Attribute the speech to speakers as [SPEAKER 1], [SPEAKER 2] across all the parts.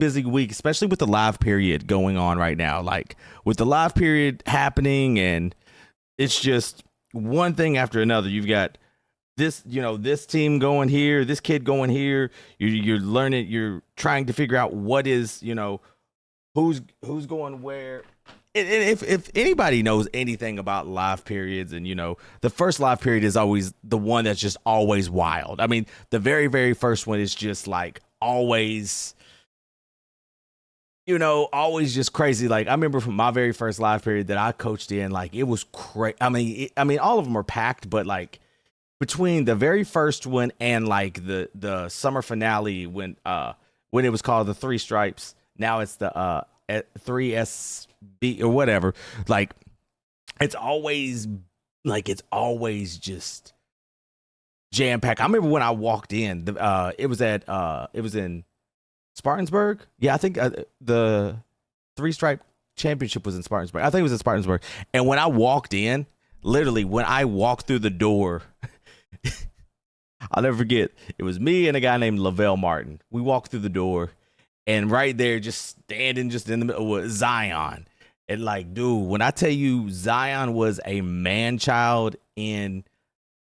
[SPEAKER 1] busy week, especially with the live period going on right now. Like with the live period happening, and it's just one thing after another. You've got this, this team going here, this kid going here. You're learning. You're trying to figure out what is, who's going where. If anybody knows anything about live periods, and the first live period is always the one that's just always wild. I mean, the very, very first one is just like always, always just crazy. Like I remember from my very first live period that I coached in, like it was crazy. I mean, all of them are packed, but like between the very first one and like the summer finale when it was called the Three Stripes, now it's the 3SB or whatever. Like it's always just jam packed. I remember when I walked in, it was in Spartansburg. Yeah, I think the Three Stripe Championship was in Spartansburg. I think it was in Spartansburg. And when I walked in, literally when I walked through the door, I'll never forget. It was me and a guy named Lavelle Martin. We walked through the door, and right there, just standing just in the middle, was Zion. And like, dude, when I tell you Zion was a man child in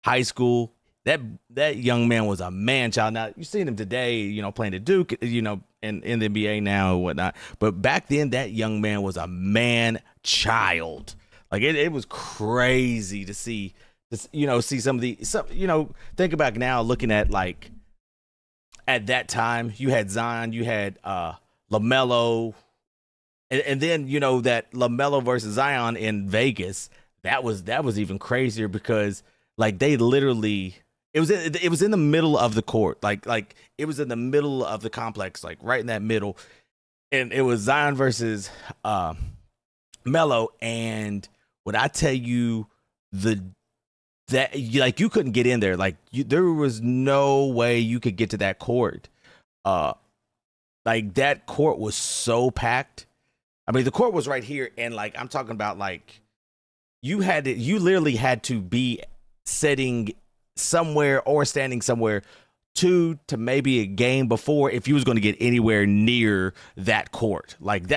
[SPEAKER 1] high school, that young man was a man child. Now you've seen him today, playing at Duke, in the NBA now and whatnot. But back then, that young man was a man child. Like it was crazy to see think about now looking at like at that time you had Zion, you had LaMelo, and then that LaMelo versus Zion in Vegas, that was even crazier because like they literally it was in the middle of the court, like it was in the middle of the complex, like right in that middle, and it was Zion versus Melo. And when I tell you that like you couldn't get in there, like there was no way you could get to that court. Like that court was so packed. I mean, the court was right here, and like I'm talking about, like you literally had to be sitting somewhere or standing somewhere to maybe a game before if you was going to get anywhere near that court. Like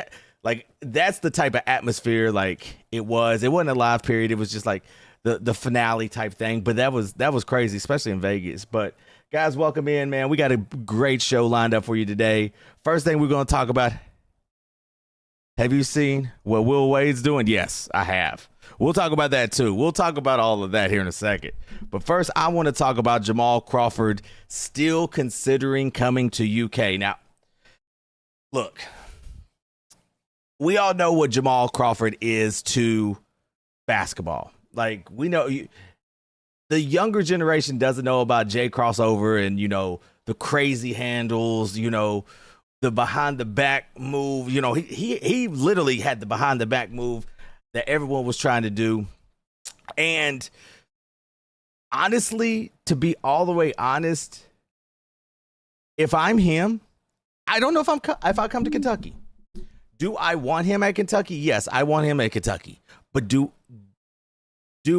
[SPEAKER 1] that's the type of atmosphere like it wasn't a live period. It was just like the finale type thing. But that was crazy, especially in Vegas. But guys, welcome in, man. We got a great show lined up for you today. First thing we're going to talk about. Have you seen what Will Wade's doing? Yes, I have. We'll talk about that too. We'll talk about all of that here in a second. But first, I want to talk about Jamal Crawford still considering coming to UK. Now, look, we all know what Jamal Crawford is to basketball. Like, we know the younger generation doesn't know about J crossover and, the crazy handles, the behind the back move. He literally had the behind the back move that everyone was trying to do. And honestly, to be all the way honest, if I'm him, I don't know if I come to Kentucky. Do I want him at Kentucky? Yes, I want him at Kentucky. But do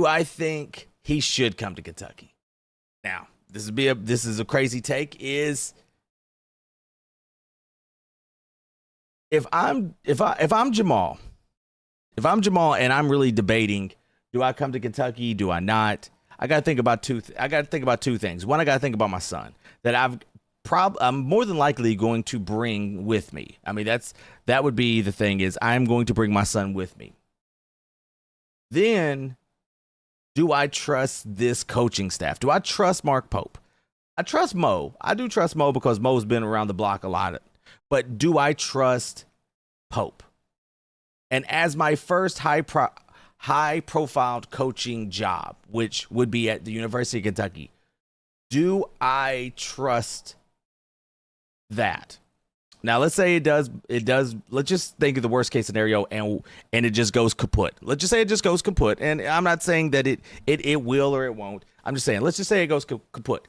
[SPEAKER 1] I think he should come to Kentucky? Now, this is a crazy take. Is if I'm Jamal, and I'm really debating, do I come to Kentucky? Do I not? I got to think about two things. One, I got to think about my son that I'm more than likely going to bring with me. I mean, that would be the thing, is I'm going to bring my son with me. Then, do I trust this coaching staff? Do I trust MARKPOPE? I trust Mo. I do trust Mo because Mo's been around the block a lot. But do I trust Pope? And as my first high-profile coaching job, which would be at the University of Kentucky, do I trust that? Now, let's say it does. Let's just think of the worst case scenario, and it just goes kaput. Let's just say it just goes kaput, and I'm not saying that it will or it won't. I'm just saying, let's just say it goes kaput.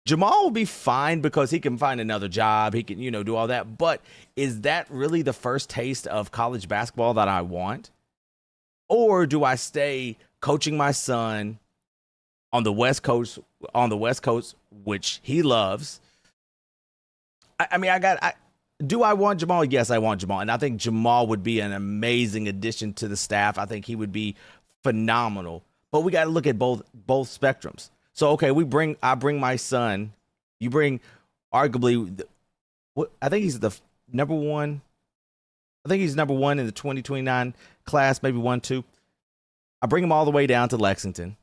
[SPEAKER 1] Jamal will be fine because he can find another job. He can, do all that. But is that really the first taste of college basketball that I want? Or do I stay coaching my son on the West Coast, which he loves? do I want Jamal? Yes, I want Jamal. And I think Jamal would be an amazing addition to the staff. I think he would be phenomenal. But we got to look at both spectrums. So, okay, I bring my son. You bring arguably, I think he's the number one. I think he's number one in the 2029 class, maybe 1-2. I bring him all the way down to Lexington.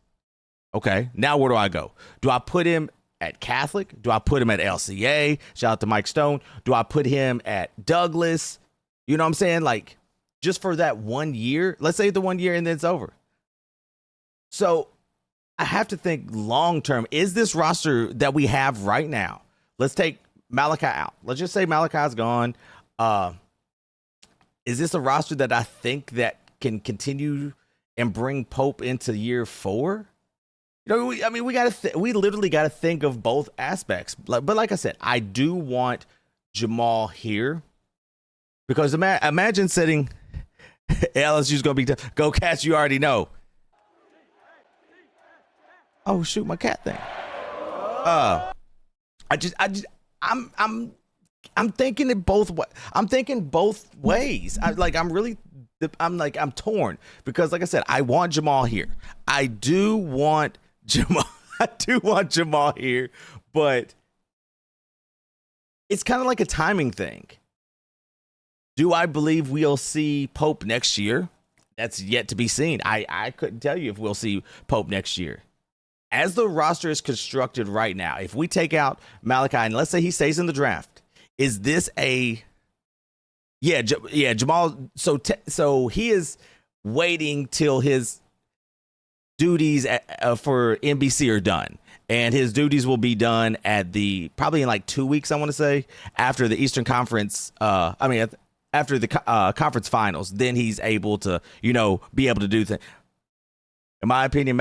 [SPEAKER 1] Okay, now where do I go? Do I put him at Catholic? Do I put him at LCA? Shout out to Mike Stone. Do I put him at Douglas? You know what I'm saying? Like, just for that 1 year. Let's say the 1 year and then it's over. So I have to think long term. Is this roster that we have right now? Let's take Malachi out. Let's just say Malachi's gone. Is this a roster that I think that can continue and bring Pope into year 4? You know, we literally got to think of both aspects. But like I said, I do want Jamal here because imagine sitting LSU's going to be go Cats. You already know. Oh shoot, my cat thing. I'm thinking it both ways. I'm thinking both ways. I'm torn because, like I said, I want Jamal here. I do want Jamal here, but it's kind of like a timing thing. Do I believe we'll see Pope next year? That's yet to be seen. I couldn't tell you if we'll see Pope next year. As the roster is constructed right now, if we take out Malachi and let's say he stays in the draft, is this Jamal? So he is waiting till his duties for NBC are done, and his duties will be done at probably in like 2 weeks. I want to say after the Eastern Conference. After the conference finals, then he's able to be able to do things. In my opinion,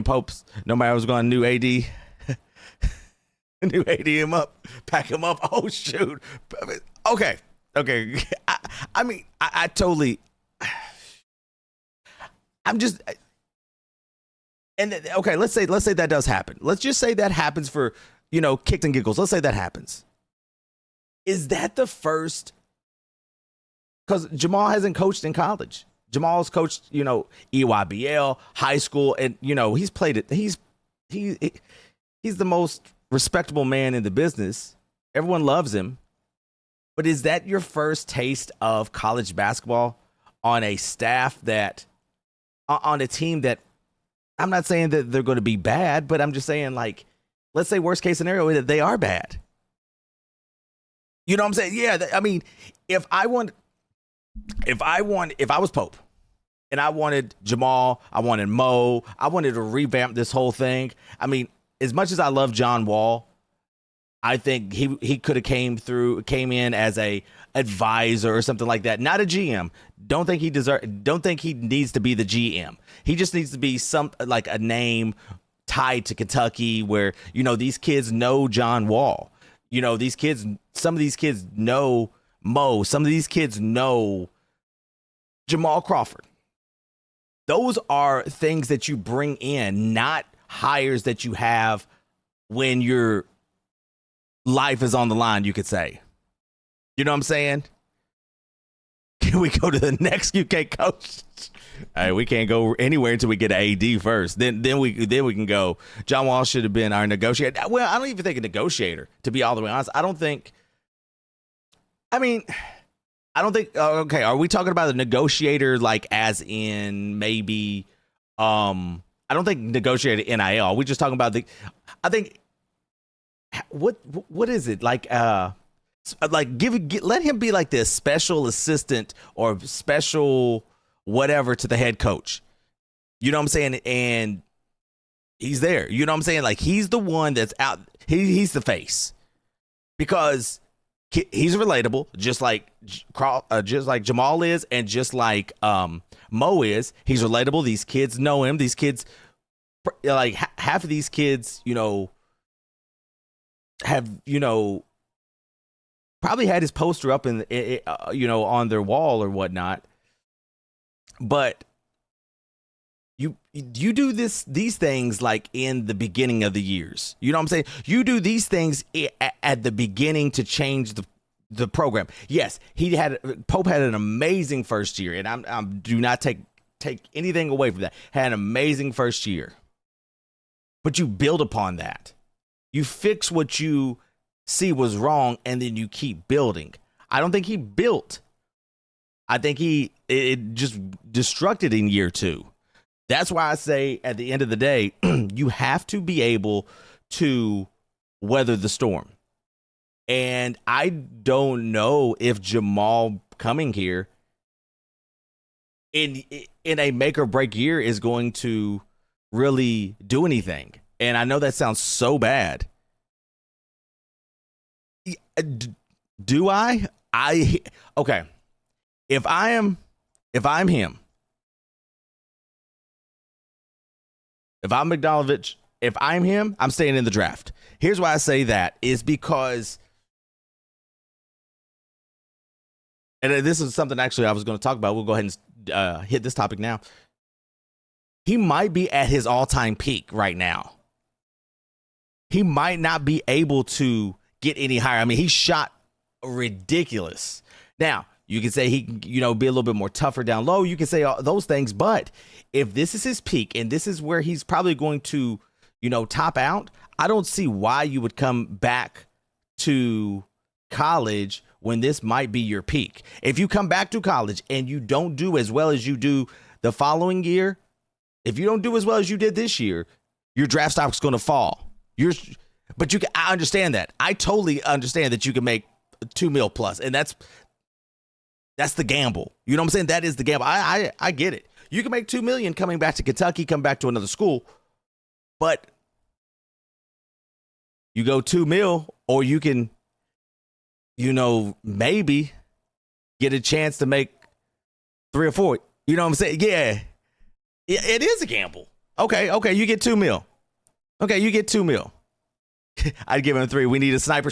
[SPEAKER 1] Pope's no matter what's going new AD. New AD him up, pack him up. Oh shoot. Okay. I totally. I'm just. Okay, let's say that does happen. Let's just say that happens for kicks and giggles. Let's say that happens. Is that the first? Because Jamal hasn't coached in college. Jamal's coached EYBL, high school, and he's played it. He's the most respectable man in the business. Everyone loves him. But is that your first taste of college basketball on a staff on a team that, I'm not saying that they're going to be bad, but I'm just saying, like, let's say worst case scenario that they are bad. You know what I'm saying? Yeah. I mean, if I was Pope and I wanted Jamal, I wanted Mo, I wanted to revamp this whole thing. I mean, as much as I love John Wall, I think he could have came in as a advisor or something like that. Not a GM. Don't think he needs to be the GM. He just needs to be like a name tied to Kentucky where, these kids know John Wall. Some of these kids know Mo. Some of these kids know Jamal Crawford. Those are things that you bring in, not hires that you have when your life is on the line, you could say. You know what I'm saying? Can we go to the next UK coach? All right, we can't go anywhere until we get an AD first. Then we can go. John Wall should have been our negotiator. Well, I don't even think a negotiator, to be all the way honest. I don't think. Okay, are we talking about a negotiator like as in maybe? I don't think negotiator NIL. Are we just talking about I think. What is it like? Let him be like this special assistant or special whatever to the head coach. You know what I'm saying? And he's there. You know what I'm saying? Like he's the one that's out. He's the face because he's relatable, just like Jamal is, and just like Mo is. He's relatable. These kids know him. These kids, like half of these kids, have probably had his poster up in on their wall or whatnot, but you do these things like in the beginning of the years. You know what I'm saying? You do these things at the beginning to change the program. Yes, Pope had an amazing first year, and I'm do not take anything away from that. Had an amazing first year, but you build upon that. You fix what you see was wrong, and then you keep building. I don't think he built. I think it just destructed in year 2. That's why I say at the end of the day, you have to be able to weather the storm. And I don't know if Jamal coming here in a make or break year is going to really do anything. And I know that sounds so bad. Do I? Okay. If I'm him, if I'm McDonald's, if I'm him, I'm staying in the draft. Here's why I say that is because, and this is something actually I was going to talk about. We'll go ahead and hit this topic now. He might be at his all-time peak right now. He might not be able to get any higher. I mean, he shot ridiculous. Now, you can say he can, be a little bit more tougher down low. You can say all those things, but if this is his peak and this is where he's probably going to, top out, I don't see why you would come back to college when this might be your peak. If you come back to college and you don't do as well as you do the following year, if you don't do as well as you did this year, your draft stock's going to fall. I understand that. I totally understand that you can make $2 million plus, and that's the gamble. You know what I'm saying? That is the gamble. I get it. You can make $2 million coming back to Kentucky, come back to another school, but you go $2 million, or you can, maybe get a chance to make 3 or 4. You know what I'm saying? Yeah, it is a gamble. Okay, you get $2 million. Okay, you get $2 million. I'd give him 3. We need a sniper.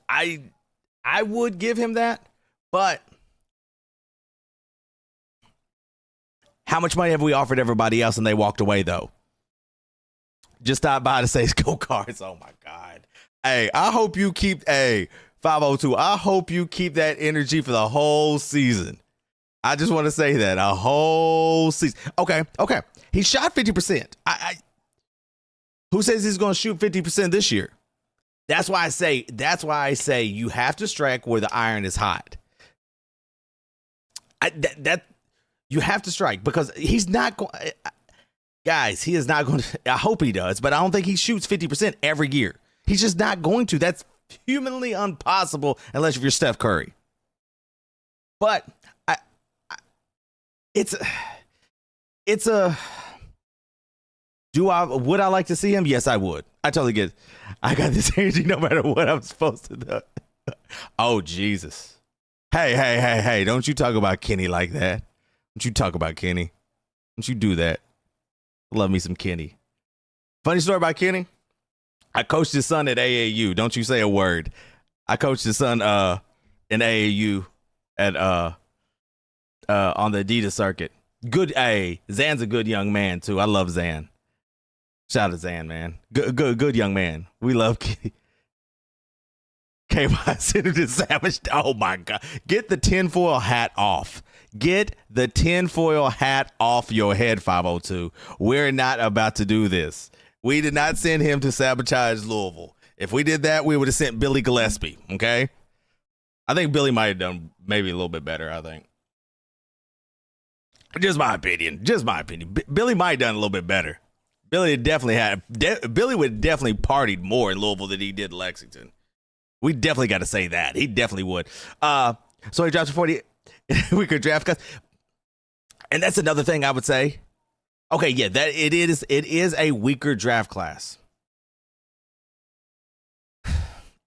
[SPEAKER 1] I would give him that, but how much money have we offered everybody else and they walked away though? Just stop by to say go cards. Oh my God. Hey, I hope you keep 502. I hope you keep that energy for the whole season. I just want to say that a whole season. Okay. He shot 50%. Who says he's going to shoot 50% this year? That's why I say you have to strike where the iron is hot. You have to strike because he's not going. Guys, he is not going to. I hope he does, but I don't think he shoots 50% every year. He's just not going to. That's humanly impossible unless you're Steph Curry. But it's a. Would I like to see him? Yes, I would. I totally get it. I got this energy no matter what I'm supposed to do. Oh, Jesus. Hey. Don't you talk about Kenny like that. Don't you talk about Kenny. Don't you do that. Love me some Kenny. Funny story about Kenny. I coached his son at AAU. Don't you say a word. I coached his son in AAU at on the Adidas circuit. Good. Hey, Zan's a good young man, too. I love Zan. Shout out to Zan, man. Good young man. We love Kitty. KY Senator Savage. Oh my God. Get the tinfoil hat off. Get the tinfoil hat off your head, 502. We're not about to do this. We did not send him to sabotage Louisville. If we did that, we would have sent Billy Gillespie. Okay. I think Billy might have done maybe a little bit better, I think. Just my opinion. Billy might have done a little bit better. Billy would definitely partied more in Louisville than he did in Lexington. We definitely got to say that. He definitely would. So he drops 40 weaker draft cuts. And that's another thing I would say. Okay, yeah, that it is a weaker draft class.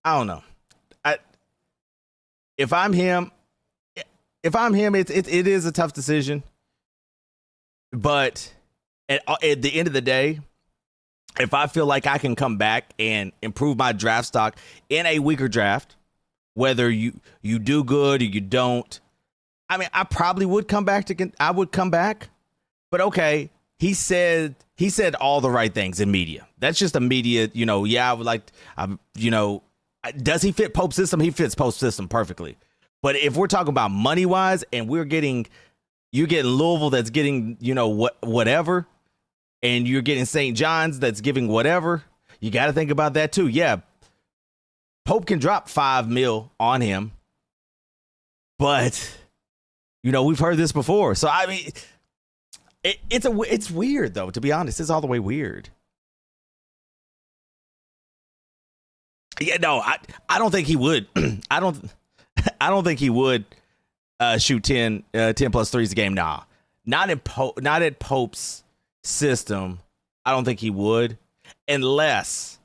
[SPEAKER 1] I don't know. If I'm him, it is a tough decision. But at the end of the day, if I feel like I can come back and improve my draft stock in a weaker draft, whether you do good or you don't, I mean, I probably would come back I would come back. But okay, he said all the right things in media. That's just a media, yeah, I would like, does he fit Pope's system? He fits Pope's system perfectly. But if we're talking about money wise and you're getting Louisville that's getting, whatever, and you're getting St. John's that's giving whatever, you got to think about that too. Yeah. Pope can drop $5 million on him, but we've heard this before. So, I mean, it's weird though, to be honest. It's all the way weird. Yeah, no, I don't think he would. I don't think he would shoot 10 plus threes a game. Nah, not at Pope's system. I don't think he would, unless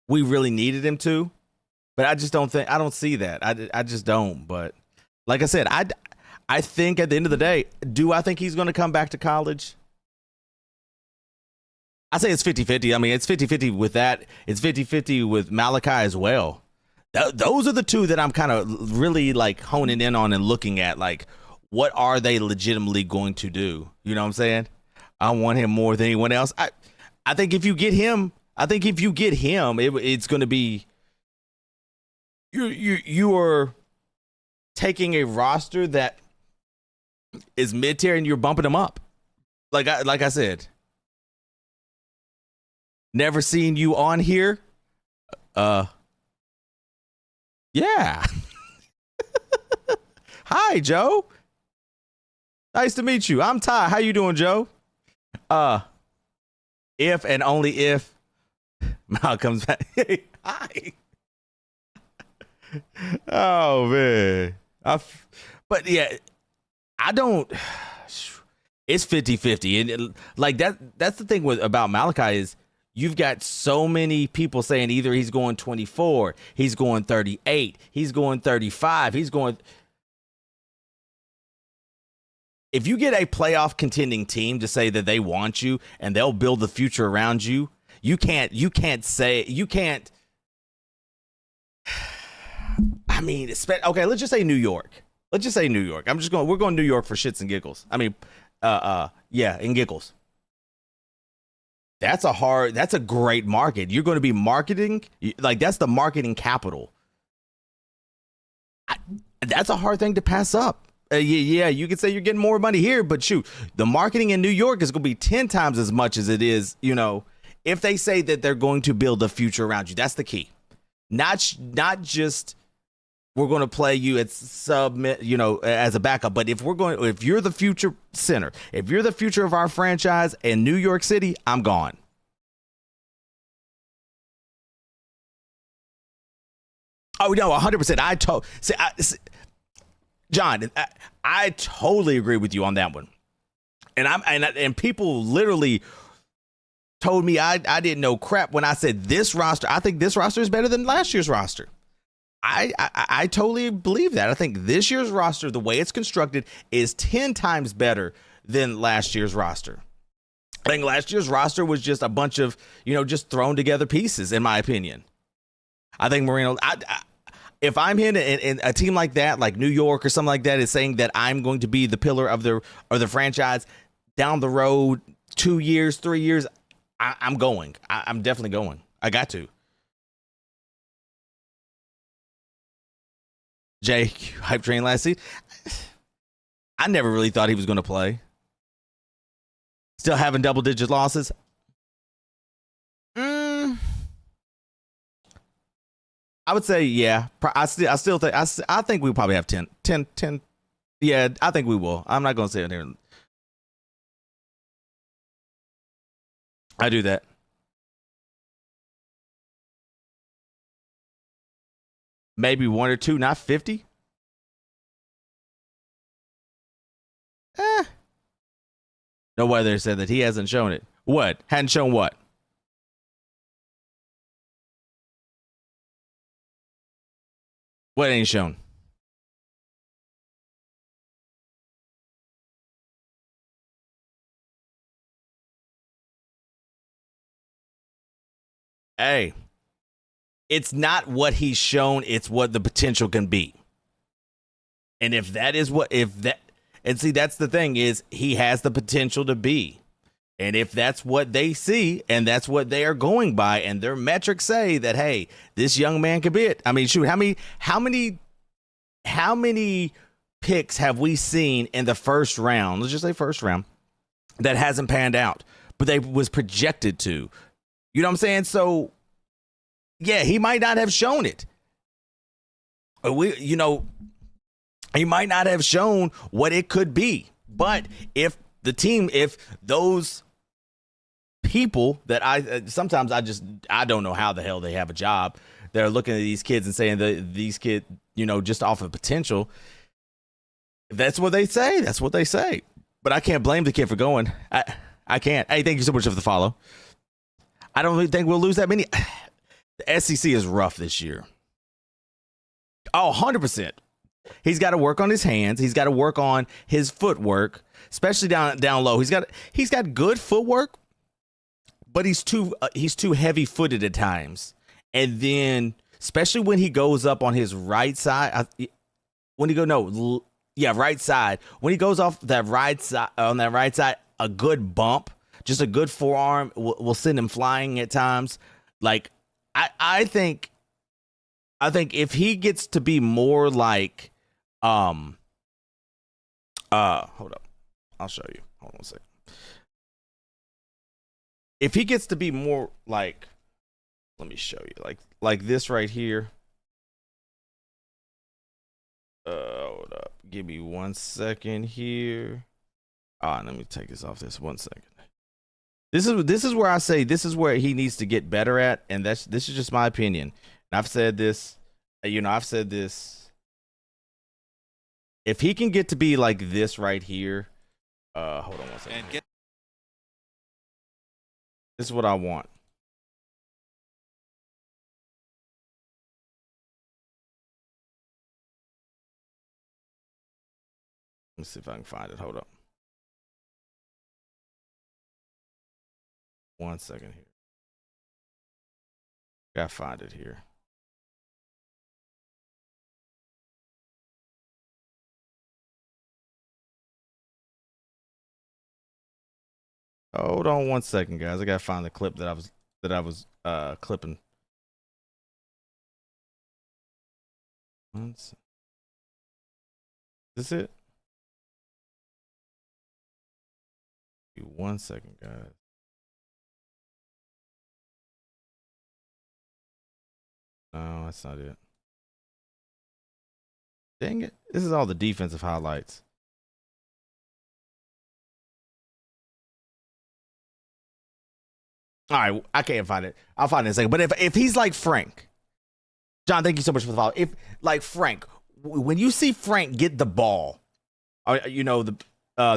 [SPEAKER 1] we really needed him to. But I don't see that. I just don't. But like I said, I think at the end of the day, do I think he's going to come back to college? I say it's 50-50. I mean, it's 50-50 with that. It's 50-50 with Malachi as well. Those are the two that I'm kind of really like honing in on and looking at, like, what are they legitimately going to do? You know what I'm saying? I want him more than anyone else. I think if you get him, it's going to be you are taking a roster that is mid-tier and you're bumping them up. Like I said. Never seen you on here. Yeah. Hi, Joe. Nice to meet you. I'm Ty. How you doing, Joe? If and only if Mal comes back. Hi. Oh man. But yeah, I don't. It's 50-50, and like that's the thing about Malachi is, you've got so many people saying either he's going 24, he's going 38, he's going 35, he's going. If you get a playoff contending team to say that they want you and they'll build the future around you, you can't. I mean, okay, let's just say New York. We're going New York for shits and giggles. I mean, yeah, and giggles. That's a great market. You're going to be marketing, like that's the marketing capital. That's a hard thing to pass up. Yeah, you could say you're getting more money here, but shoot, the marketing in New York is going to be 10 times as much as it is, if they say that they're going to build a future around you. That's the key. Not just we're going to play you at as a backup, but if you're the future center, if you're the future of our franchise in New York City, I'm gone. Oh no, 100%. John, I totally agree with you on that one. And people literally told me I didn't know crap when I said this roster. I think this roster is better than last year's roster. I totally believe that. I think this year's roster, the way it's constructed, is 10 times better than last year's roster. I think last year's roster was just a bunch of, just thrown together pieces, in my opinion. I think Marino, if I'm in a team like that, like New York or something like that, is saying that I'm going to be the pillar of the franchise down the road, 2 years, 3 years, I'm going. I'm definitely going. I got to. Jay, hype train last season. I never really thought he was going to play. Still having double-digit losses. I would say, yeah. I think we probably have 10. Yeah, I think we will. I'm not going to say it here. I do that. Maybe 1 or 2, not 50. No weather said that he hasn't shown it. What? Hadn't shown what? What ain't shown? Hey, it's not what he's shown, it's what the potential can be. And if that is what, and see, that's the thing is he has the potential to be. And if that's what they see and that's what they are going by and their metrics say that, hey, this young man could be it. I mean, shoot, how many picks have we seen in the first round? Let's just say first round that hasn't panned out, but they was projected to, you know what I'm saying? So yeah, he might not have shown it. He might not have shown what it could be, but if those people that I don't know how the hell they have a job, they're looking at these kids and saying that these kids, just off of potential, if that's what they say, that's what they say. But I can't blame the kid for going. I can't. Hey, thank you so much for the follow. I don't really think we'll lose that many. The SEC is rough this year. Oh, 100%. He's got to work on his hands. He's got to work on his footwork, especially down low. He's got good footwork, but he's too heavy-footed at times. And then, especially when he goes up on his right side, right side. When he goes off that right side, a good bump, just a good forearm will send him flying at times. Like I think if he gets to be more like, hold up, I'll show you. Hold on a second. If he gets to be more like, let me show you, like this right here. Hold up, give me 1 second here. Let me take this off this 1 second. This is where I say this is where he needs to get better at, and this is just my opinion. And I've said this, If he can get to be like this right here, hold on 1 second. This is what I want. Let me see if I can find it. Hold up. 1 second here. Gotta find it here. Hold on 1 second, guys. I gotta find the clip that I was clipping. Is this it? 1 second, guys. No, that's not it. Dang it. This is all the defensive highlights. All right, I can't find it. I'll find it in a second. But if he's like Frank, John, thank you so much for the follow. If like Frank, when you see Frank get the ball, or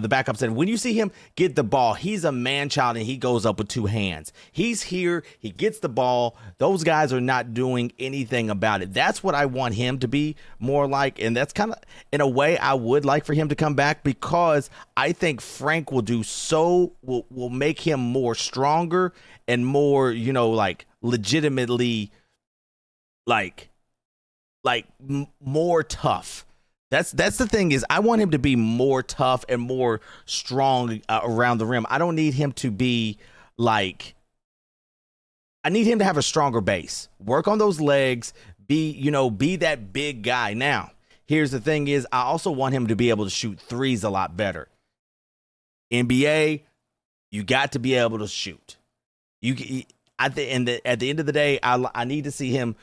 [SPEAKER 1] the backup said, when you see him get the ball, he's a man child and he goes up with two hands. He's here, he gets the ball. Those guys are not doing anything about it. That's what I want him to be more like. And that's kind of, in a way, I would like for him to come back, because I think Frank will make him more stronger and more, legitimately more tough. That's the thing is, I want him to be more tough and more strong around the rim. I don't need him to be I need him to have a stronger base. Work on those legs. Be that big guy. Now, here's the thing is, I also want him to be able to shoot threes a lot better. NBA, you got to be able to shoot. At the end of the day, I need to see him,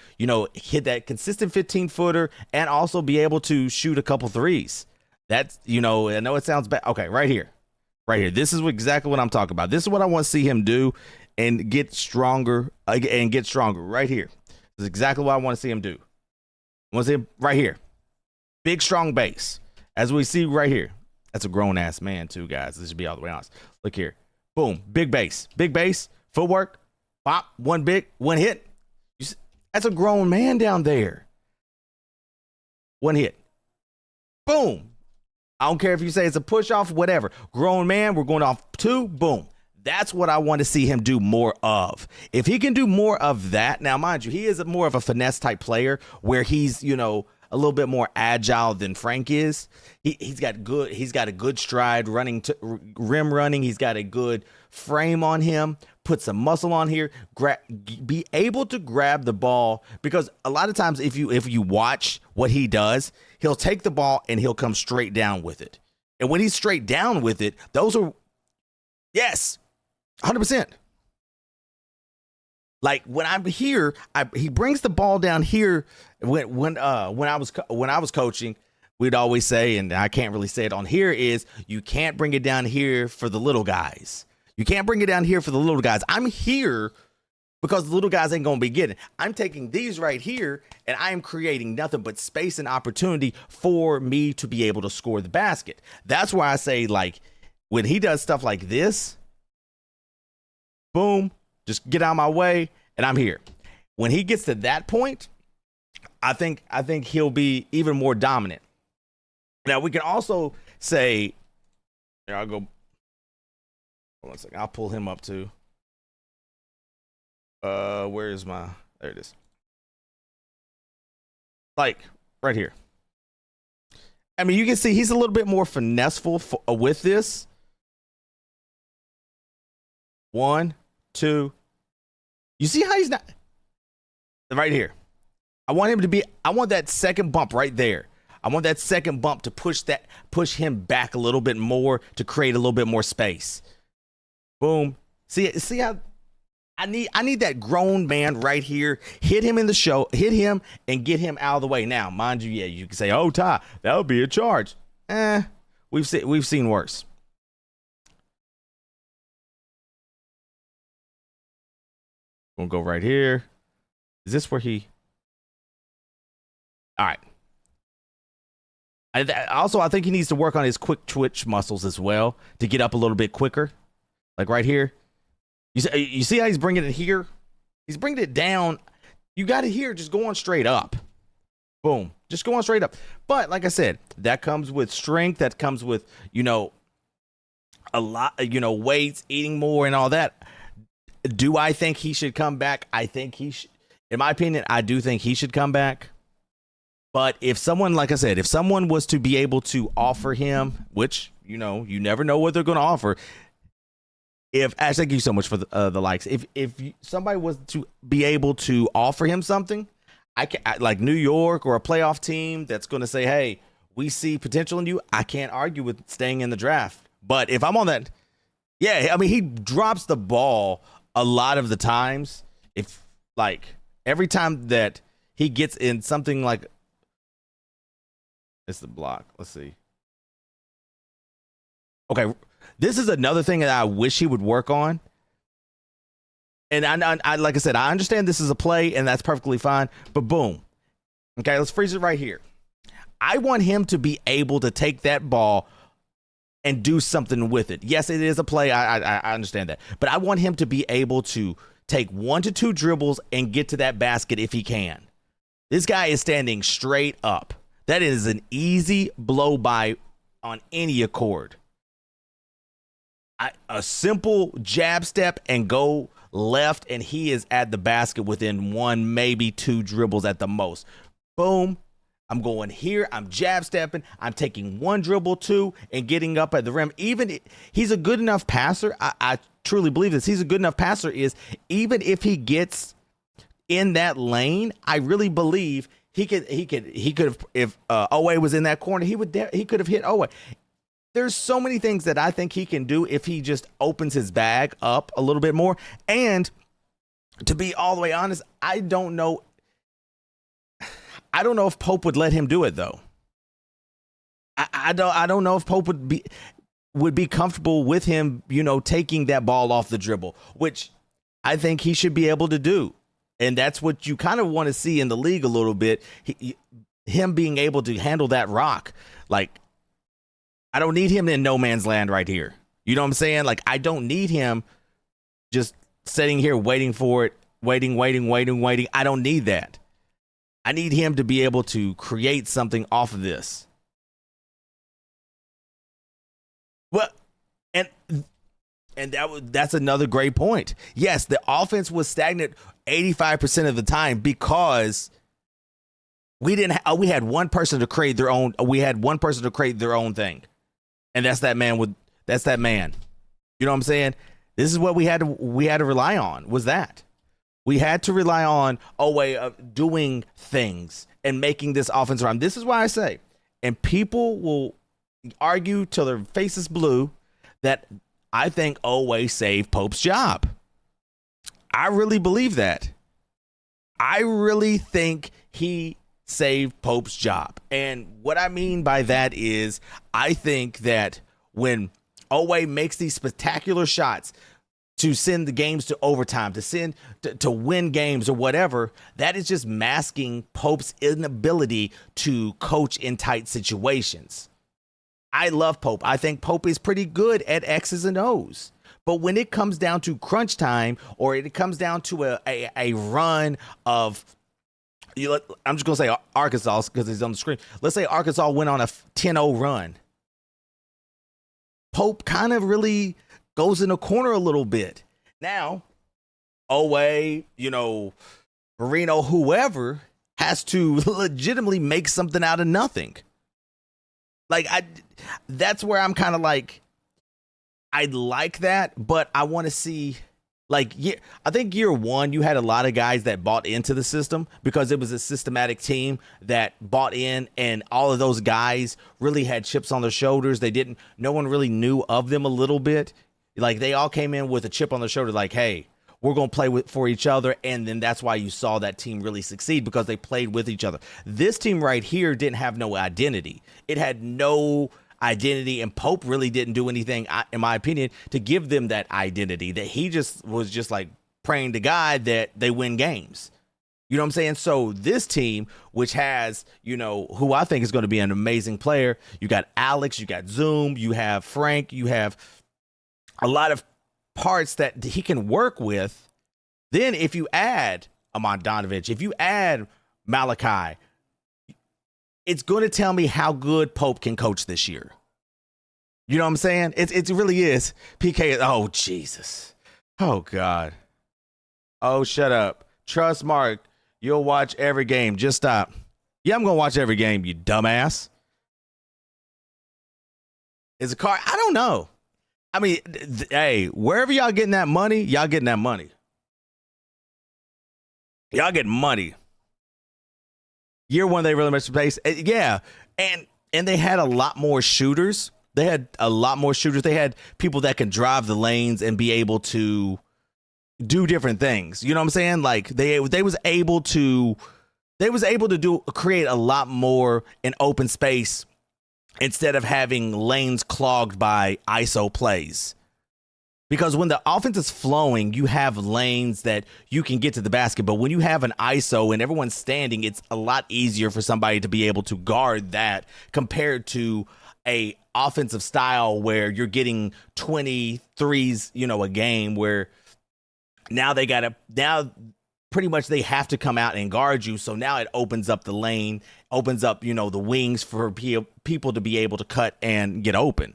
[SPEAKER 1] hit that consistent 15-footer and also be able to shoot a couple threes. That's, I know it sounds bad. Okay, right here. This is exactly what I'm talking about. This is what I want to see him do and get stronger right here. This is exactly what I want to see him do. I want to see him right here. Big, strong base. As we see right here. That's a grown-ass man, too, guys. This should be all the way honest. Look here. Boom. Big base. Footwork. Pop, one hit. That's a grown man down there. One hit. Boom. I don't care if you say it's a push off, whatever. Grown man, we're going off two. Boom. That's what I want to see him do more of. If he can do more of that, now mind you, he is more of a finesse type player where he's, a little bit more agile than Frank is. He's got a good stride running to rim running. He's got a good frame on him. Put some muscle on here. Be able to grab the ball, because a lot of times if you watch what he does, he'll take the ball and he'll come straight down with it. And when he's straight down with it, those are, yes, 100%. Like when I'm here, he brings the ball down here. When I was coaching, we'd always say, and I can't really say it on here, is you can't bring it down here for the little guys. You can't bring it down here for the little guys. I'm here because the little guys ain't gonna be getting. I'm taking these right here, and I am creating nothing but space and opportunity for me to be able to score the basket. That's why I say, like, when he does stuff like this, boom, just get out of my way, and I'm here. When he gets to that point, I think he'll be even more dominant. Now we can also say, here, I'll go. One second, I'll pull him up too. Where is my? There it is. Like right here. I mean, you can see he's a little bit more finesseful with this. 1, 2. You see how he's not right here. I want that second bump right there. I want that second bump to push him back a little bit more, to create a little bit more space. Boom. See how I need that grown man right here. Hit him in the show, hit him and get him out of the way. Now, mind you, yeah, you can say, "Oh, Ty, that would be a charge." We've seen worse. We'll go right here. Is this where he? All right. I think he needs to work on his quick twitch muscles as well to get up a little bit quicker. Like right here. You see how he's bringing it here? He's bringing it down. You got it here, just going straight up. Boom. Just going straight up. But like I said, that comes with strength. That comes with, a lot, weights, eating more and all that. Do I think he should come back? I think he should. In my opinion, I do think he should come back. But if someone, like I said, if someone was to be able to offer him, which, you never know what they're going to offer. Ash, thank you so much for the likes. If somebody was to be able to offer him something, like New York or a playoff team that's going to say, "Hey, we see potential in you," I can't argue with staying in the draft. But if I'm on that, yeah, I mean, he drops the ball a lot of the times. If like every time that he gets in something like, it's the block. Let's see. Okay. This is another thing that I wish he would work on. And I like I said, I understand this is a play and that's perfectly fine, but boom. Okay, let's freeze it right here. I want him to be able to take that ball and do something with it. Yes, it is a play. I understand that. But I want him to be able to take 1 to 2 dribbles and get to that basket if he can. This guy is standing straight up. That is an easy blow by on any accord. A simple jab step and go left, and he is at the basket within 1, maybe 2 dribbles at the most. Boom. I'm going here. I'm jab stepping. I'm taking 1 dribble, 2, and getting up at the rim. He's a good enough passer. I truly believe this. He's a good enough passer. Even if he gets in that lane, I really believe he could have, if Owe was in that corner, he could have hit Owe. There's so many things that I think he can do if he just opens his bag up a little bit more. And to be all the way honest, I don't know if Pope would let him do it though. I don't know if Pope would be comfortable with him, taking that ball off the dribble, which I think he should be able to do. And that's what you kind of want to see in the league a little bit. Him being able to handle that rock. Like, I don't need him in no man's land right here. You know what I'm saying? Like, I don't need him just sitting here waiting for it, waiting. I don't need that. I need him to be able to create something off of this. Well, and that's another great point. Yes, the offense was stagnant 85% of the time because We didn't. We had one person to create their own. We had one person to create their own thing, and that's that man. That's that man. You know what I'm saying? This is what we had to rely on. Was that we had to rely on a way of doing things and making this offense run. This is why I say, and people will argue till their face is blue that I think Oweh saved Pope's job. I really believe that. I really think he saved Pope's job. And what I mean by that is I think that when Oweh makes these spectacular shots to send the games to overtime, to win games or whatever, that is just masking Pope's inability to coach in tight situations. I love Pope. I think Pope is pretty good at X's and O's. But when it comes down to crunch time, or it comes down to a run of, I'm just going to say Arkansas because he's on the screen. Let's say Arkansas went on a 10-0 run. Pope kind of really goes in the corner a little bit. Now, Oweh, Marino, whoever, has to legitimately make something out of nothing. That's where I'm kind of like, I'd like that, but I want to see, I think year one, you had a lot of guys that bought into the system because it was a systematic team that bought in, and all of those guys really had chips on their shoulders. No one really knew of them a little bit. They all came in with a chip on their shoulder, like, hey, we're going to play for each other. And then that's why you saw that team really succeed, because they played with each other. This team right here didn't have no identity. It had no identity, and Pope really didn't do anything, in my opinion, to give them that identity. That he just was just like praying to God that they win games. You know what I'm saying? So this team, which has, who I think is going to be an amazing player, you got Alex, you got Zoom, you have Frank, you have a lot of parts that he can work with. Then if you add Amon Donovich, if you add Malachi, it's going to tell me how good Pope can coach this year. You know what I'm saying? It really is. PK, oh, Jesus. Oh, God. Oh, shut up. Trust Mark. You'll watch every game. Just stop. Yeah, I'm going to watch every game, you dumbass. Is a car? I don't know. I mean, hey, wherever y'all getting that money, y'all getting that money. Y'all getting money. Year one, they really messed the pace. Yeah, and they had a lot more shooters. They had people that can drive the lanes and be able to do different things. You know what I'm saying? Like they was able to create a lot more in open space instead of having lanes clogged by ISO plays. Because when the offense is flowing, you have lanes that you can get to the basket. But when you have an ISO and everyone's standing, it's a lot easier for somebody to be able to guard that compared to a offensive style where you're getting 23s, a game where now pretty much they have to come out and guard you. So now it opens up the lane, opens up, the wings for people to be able to cut and get open.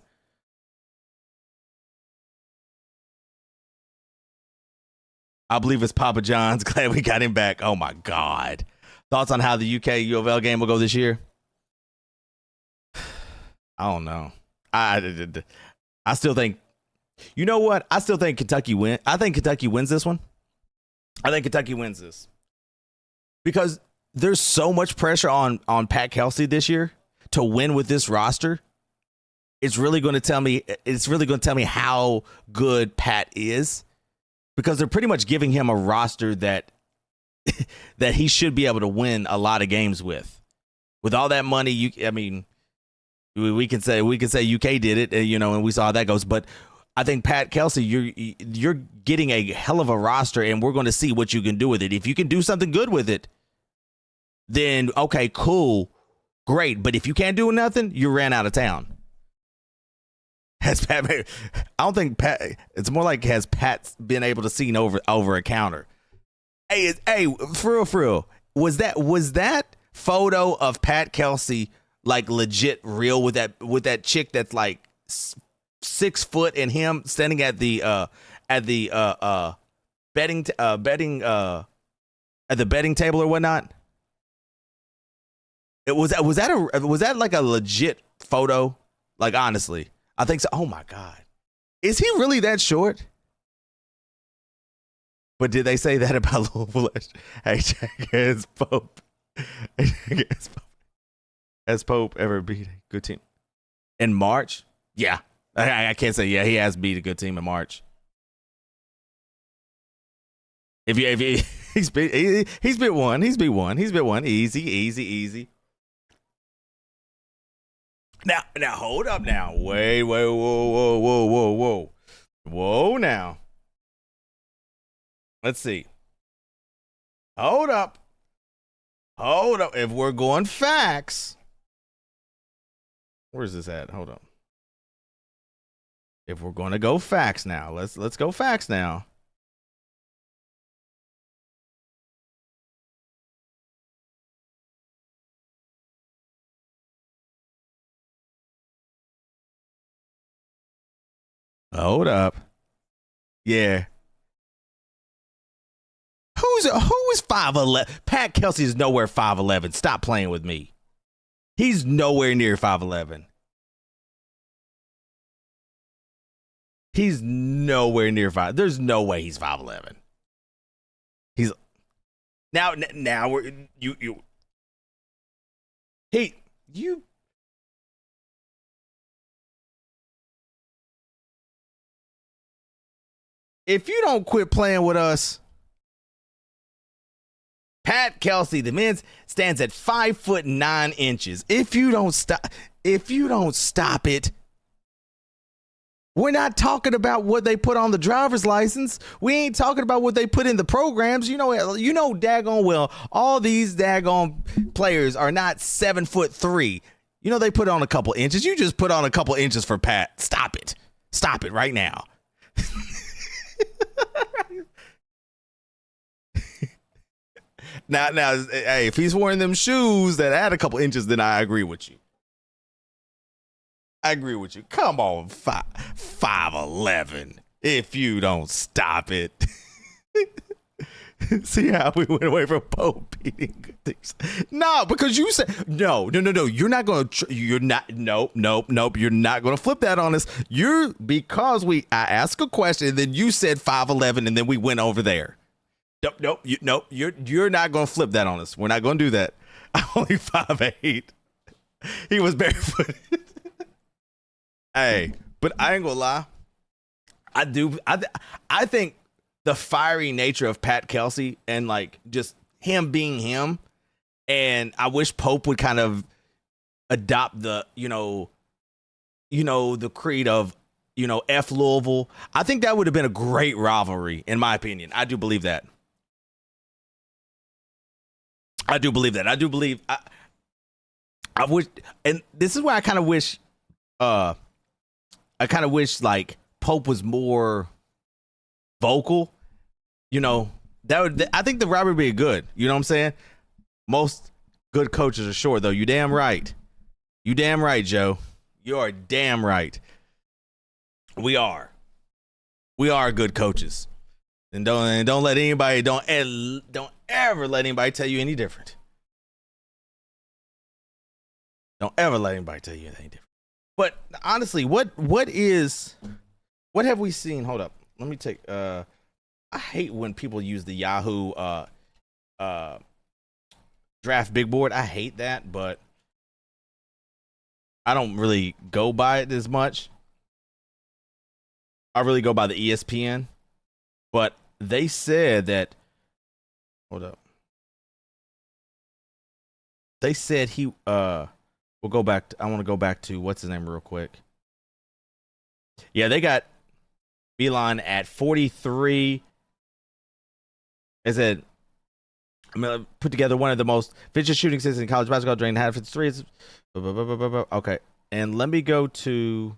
[SPEAKER 1] I believe it's Papa John's. Glad we got him back. Oh, my God. Thoughts on how the UK U of L game will go this year? I don't know. I still think, you know what? I still think Kentucky win. I think Kentucky wins this one. I think Kentucky wins this because there's so much pressure on Pat Kelsey this year to win with this roster. It's really going to tell me how good Pat is, because they're pretty much giving him a roster that he should be able to win a lot of games with. With all that money, we can say UK did it, and we saw how that goes. But I think Pat Kelsey, you're getting a hell of a roster, and we're going to see what you can do with it. If you can do something good with it, then okay, cool, great. But if you can't do nothing, you ran out of town. Has Pat? I don't think Pat. It's more like has Pat been able to see over a counter? Hey, for real. Was that photo of Pat Kelsey like legit real with that chick that's like 6 foot and him standing at the betting table or whatnot? Was that like a legit photo? Like honestly, I think so. Oh my god, is he really that short? But did they say that about Louisville? Hey, Jack, has Pope has Pope ever beat a good team in March? Yeah, I can't say yeah. He has beat a good team in March. If you he's beat one. Easy. Now hold up now. Wait, whoa now. Let's see. Hold up. If we're going facts, where's this at? Hold up. If we're going to go facts now, let's go facts now. Hold up. Yeah. Who is 5'11"? Pat Kelsey is nowhere 5'11". Stop playing with me. He's nowhere near 5'11". He's nowhere near 5. There's no way he's 5'11". He's now we're you hey you if you don't quit playing with us. Pat Kelsey, the men's, stands at 5'9". If you don't stop it, we're not talking about what they put on the driver's license. We ain't talking about what they put in the programs. You know daggone well, all these daggone players are not 7'3". You know they put on a couple inches. You just put on a couple inches for Pat. Stop it right now. Now, hey, if he's wearing them shoes that add a couple inches, then I agree with you. Come on, 5'11". If you don't stop it. See how we went away from Pope beating good things? No, because you said no. You're not going to. You're not. Nope. You're not going to flip that on us. Because I asked a question, and then you said 5'11", and then we went over there. Nope. You're not going to flip that on us. We're not going to do that. I'm only 5'8". He was barefooted. Hey, but I ain't gonna lie. I think the fiery nature of Pat Kelsey and like just him being him, and I wish Pope would kind of adopt the the creed of F Louisville. I think that would have been a great rivalry, in my opinion. I do believe that. I wish, and this is why I kind of wish. I kind of wish like Pope was more vocal. I think the rivalry would be good. You know what I'm saying? Most good coaches are short, though. You damn right. Joe. You are damn right. We are good coaches, and don't let anybody don't ever let anybody tell you any different. Don't ever let anybody tell you anything different. But honestly, what have we seen? Hold up. Let me take I hate when people use the Yahoo draft big board. I hate that, but I don't really go by it as much. I really go by the ESPN. But they said that hold up. They said he we'll go back I want to go back to what's his name real quick. Yeah, they got Beeline at 43. It said, put together one of the most vicious shooting seasons in college basketball during half 53. Okay, and let me go to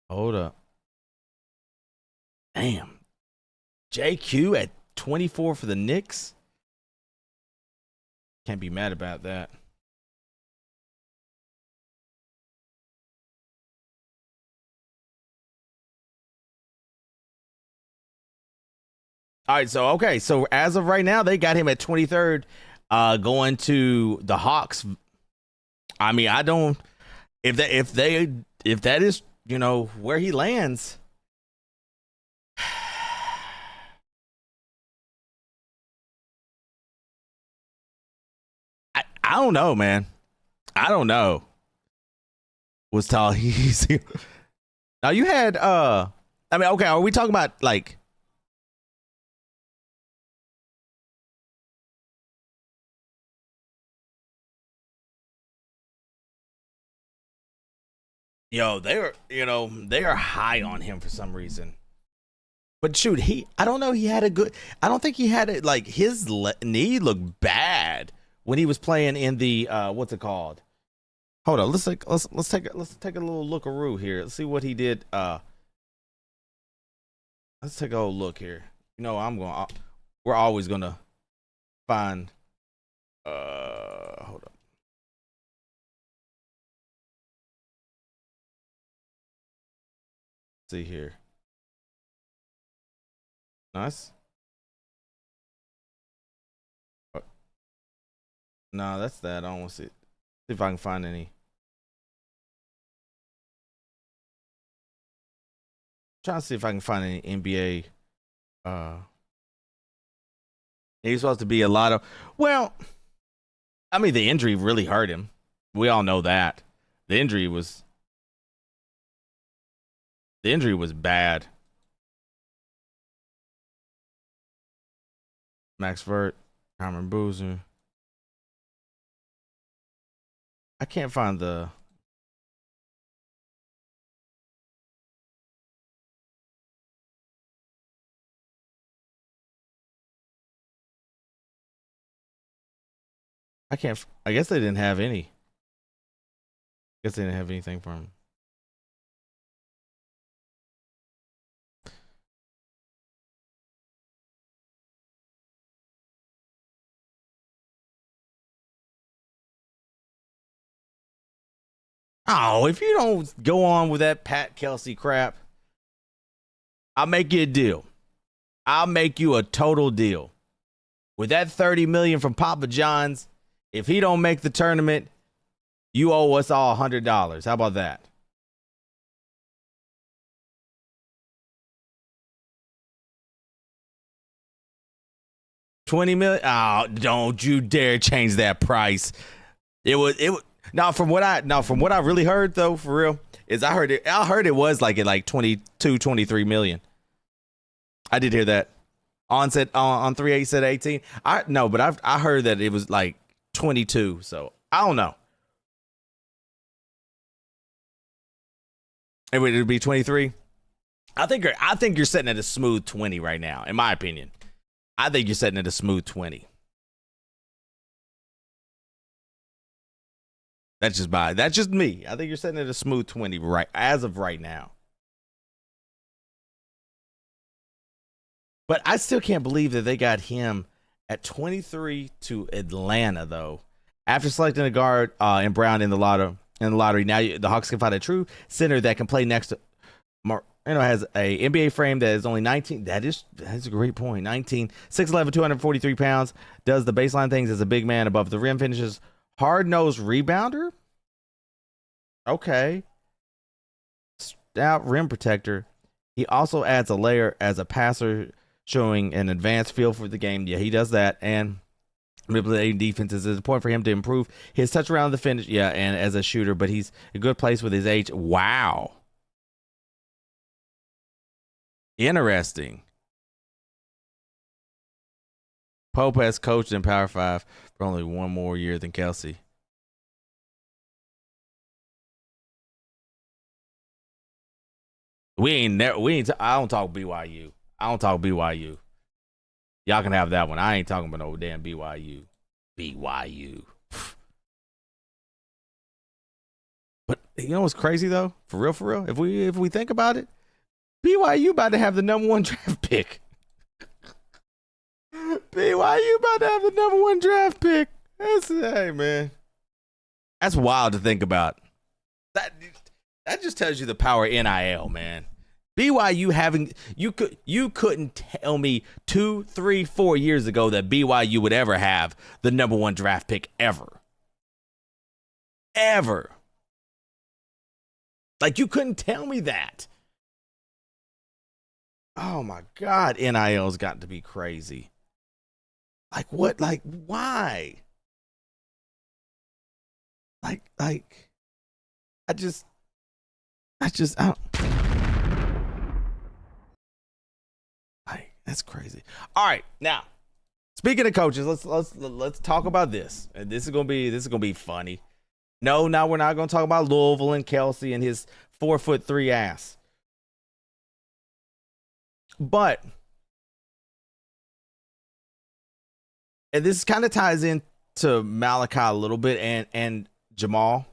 [SPEAKER 1] hold up. Damn. JQ at 24 for the Knicks. Can't be mad about that. All right, so okay, so as of right now, they got him at 23rd, going to the Hawks. I mean, I don't if that is, you know, where he lands. I don't know, man. I don't know. Was tall. He's now you had I mean, okay, are we talking about like yo, they are high on him for some reason. But shoot, I don't know, I don't think he had it, like his knee looked bad when he was playing in the what's it called? Hold on, let's take a little lookaroo here. Let's see what he did. Let's take a whole look here. You know, we're always gonna find. Hold up. See here. Nice. No, that's that. I don't want to see it. See if I can find any. Trying to see if I can find any NBA. He's supposed to be a lot of. Well, I mean, the injury really hurt him. We all know that. The injury was bad. Max Vert, Cameron Boozer. I can't find the. I guess they didn't have any. I guess they didn't have anything for him. Oh, if you don't go on with that Pat Kelsey crap, I'll make you a deal. I'll make you a total deal. With that $30 million from Papa John's, if he don't make the tournament, you owe us all $100. How about that? $20 million? Oh, don't you dare change that price. It was now from what I really heard though, for real, is I heard it was like at like 22, 23 million. I did hear that. On 3-8 said 18. But I heard that it was like 22. So I don't know. It would be 23. I think you're sitting at a smooth 20 right now, in my opinion. I think you're sitting at a smooth 20. That's just me. I think you're sitting at a smooth 20 right as of right now. But I still can't believe that they got him at 23 to Atlanta, though. After selecting a guard in Brown in the lottery, now the Hawks can find a true center that can play next to. Has a NBA frame that is only 19. That's a great point. 19, 6'11", 243 pounds. Does the baseline things as a big man above the rim. Finishes hard-nosed rebounder. Okay. Stout rim protector. He also adds a layer as a passer, showing an advanced feel for the game. Yeah, he does that. And manipulating defenses is important for him to improve his touch around the finish. Yeah, and as a shooter, but he's a good place with his age. Wow. Interesting. Pope has coached in Power 5 for only one more year than Kelsey. I don't talk BYU. I don't talk BYU. Y'all can have that one. I ain't talking about no damn BYU. BYU. But you know what's crazy though? For real. If we think about it, BYU about to have the number 1 draft pick. BYU about to have the number 1 draft pick. Hey man, that's wild to think about. That just tells you the power of NIL, man. BYU having you couldn't tell me 2, 3, 4 years ago that BYU would ever have the number 1 draft pick ever. Ever. Like, you couldn't tell me that. Oh my God, NIL's got to be crazy. Like, what? Like, why? Like, I don't. Like, that's crazy. All right, now, speaking of coaches, let's talk about this. And this is gonna be funny. No, now we're not gonna talk about Louisville and Kelsey and his 4'3" ass. But, and this kind of ties into Malachi a little bit and Jamal.